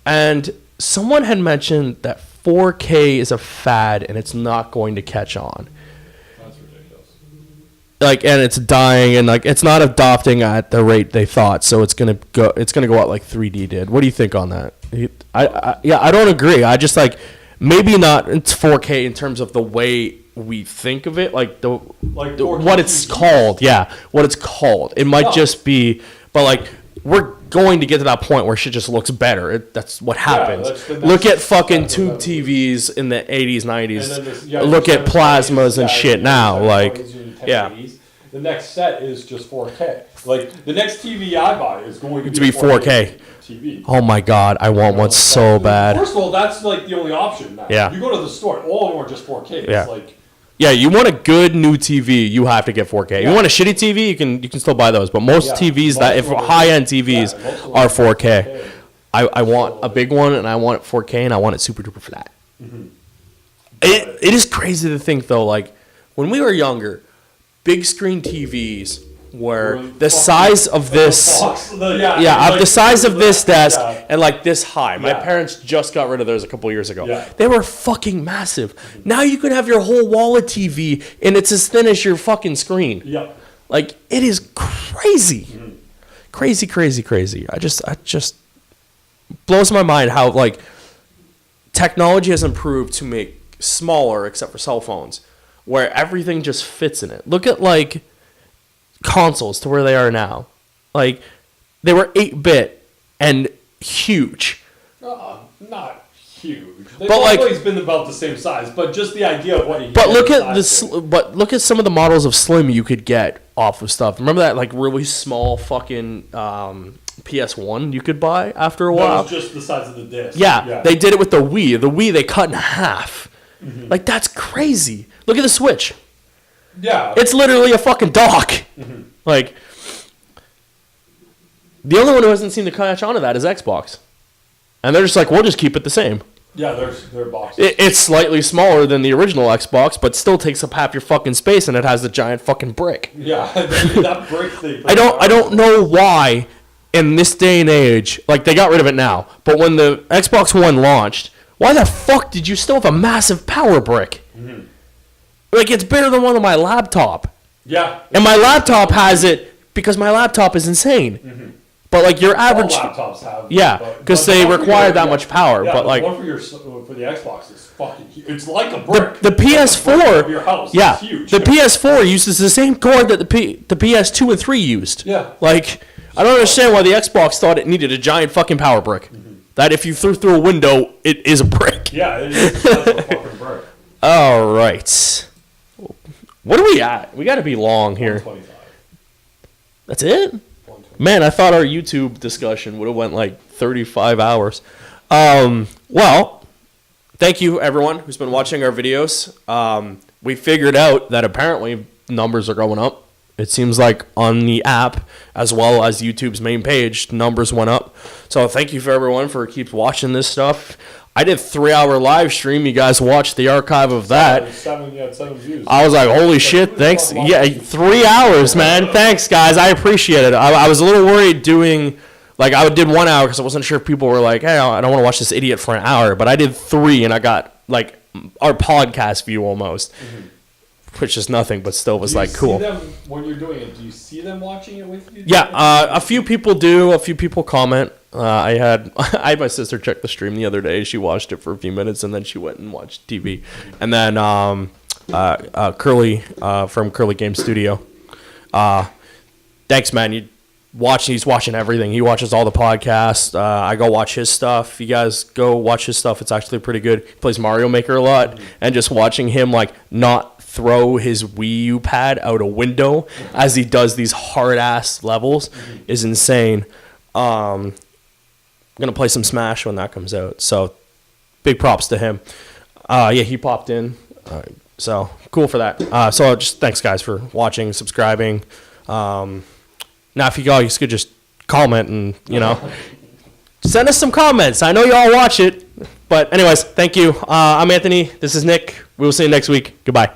And someone had mentioned that 4K is a fad and it's not going to catch on. Like, and it's dying, and like it's not adopting at the rate they thought, so it's gonna go out like 3D did. What do you think on that? I don't agree. I just like maybe not it's 4K in terms of the way we think of it, like what it's called. Yeah, what it's called. It might just be, but like we're going to get to that point where shit just looks better. That's what happens. Look at fucking tube TVs in the 80s, 90s. Look at plasmas and shit now. Like, yeah. The next set is just 4K. Like, the next TV I buy is going to be 4K. TV. Oh my god, I want one so bad. First of all, that's like the only option now. Yeah. You go to the store, all of them are just 4K. Yeah. It's like... Yeah, you want a good new TV, you have to get 4K. You want a shitty TV, you can still buy those. But most TVs if high-end TVs are 4K. I want a big one, and I want it 4K, and I want it super duper flat. Mm-hmm. It is crazy to think though, like when we were younger, big screen TVs were the size of this. The size of this desk and like this high. My parents just got rid of theirs a couple years ago. Yeah. They were fucking massive. Now you can have your whole wall of TV and it's as thin as your fucking screen. Yeah. Like it is crazy. Mm-hmm. Crazy. I just blows my mind how like technology has improved to make smaller except for cell phones where everything just fits in it. Look at like consoles to where they are now. Like they were 8-bit and huge. Not huge. They've always been about the same size, but just the idea of what you But look at look at some of the models of Slim you could get off of stuff. Remember that like really small fucking PS1 you could buy after a while? That was just the size of the disc. Yeah, they did it with the Wii. The Wii they cut in half. Mm-hmm. Like that's crazy. Look at the Switch. Yeah. It's literally a fucking dock. Mm-hmm. Like, the only one who hasn't seen the catch on to that is Xbox. And they're just like, we'll just keep it the same. Yeah, they're boxes. It's slightly smaller than the original Xbox, but still takes up half your fucking space, and it has the giant fucking brick. Yeah, that brick thing. I don't know why, in this day and age, like, they got rid of it now, but when the Xbox One launched, why the fuck did you still have a massive power brick? Mm-hmm. Like, it's bigger than one of my laptop. Yeah. And my laptop has it because my laptop is insane. Mm-hmm. But like your average laptops have, because they require that much power. Yeah, but like one for the Xbox is fucking huge. It's like a brick. The PS4, of your house. yeah, It's huge. the PS4 uses the same cord that the PS2 and 3 used. Yeah, like I don't understand why the Xbox thought it needed a giant fucking power brick. That if you threw through a window, it is a brick. Yeah, it is. That's a fucking brick. All right, what are we at? We got to be long here. 125. That's it. Man, I thought our YouTube discussion would have went like 35 hours. Well, thank you everyone who's been watching our videos. We figured out that apparently numbers are going up. It seems like on the app as well as YouTube's main page, numbers went up. So thank you for everyone for keep watching this stuff. I did 3-hour live stream. You guys watched the archive of that. You had 7 views. I was like, holy shit, thanks. Yeah, 3 hours, man. Thanks, guys. I appreciate it. I was a little worried doing, like, I did 1 hour because I wasn't sure if people were like, hey, I don't want to watch this idiot for an hour. But I did 3, and I got, like, our podcast view almost, which is nothing, but still was, like, cool. Do you see them, when you're doing it, do you see them watching it with you? Yeah, a few people do. A few people comment. I had my sister check the stream the other day. She watched it for a few minutes, and then she went and watched TV. And then Curly from Curly Game Studio. Thanks, man. He's watching everything. He watches all the podcasts. I go watch his stuff. You guys go watch his stuff. It's actually pretty good. He plays Mario Maker a lot, and just watching him like not throw his Wii U pad out a window as he does these hard ass levels is insane. I'm gonna play some Smash when that comes out, so big props to him. Yeah, he popped in, so cool for that. So just thanks guys for watching, subscribing. Now if you guys could just comment and send us some comments. I know you all watch it, but anyways, thank you. I'm Anthony. This is Nick. We will see you next week. Goodbye.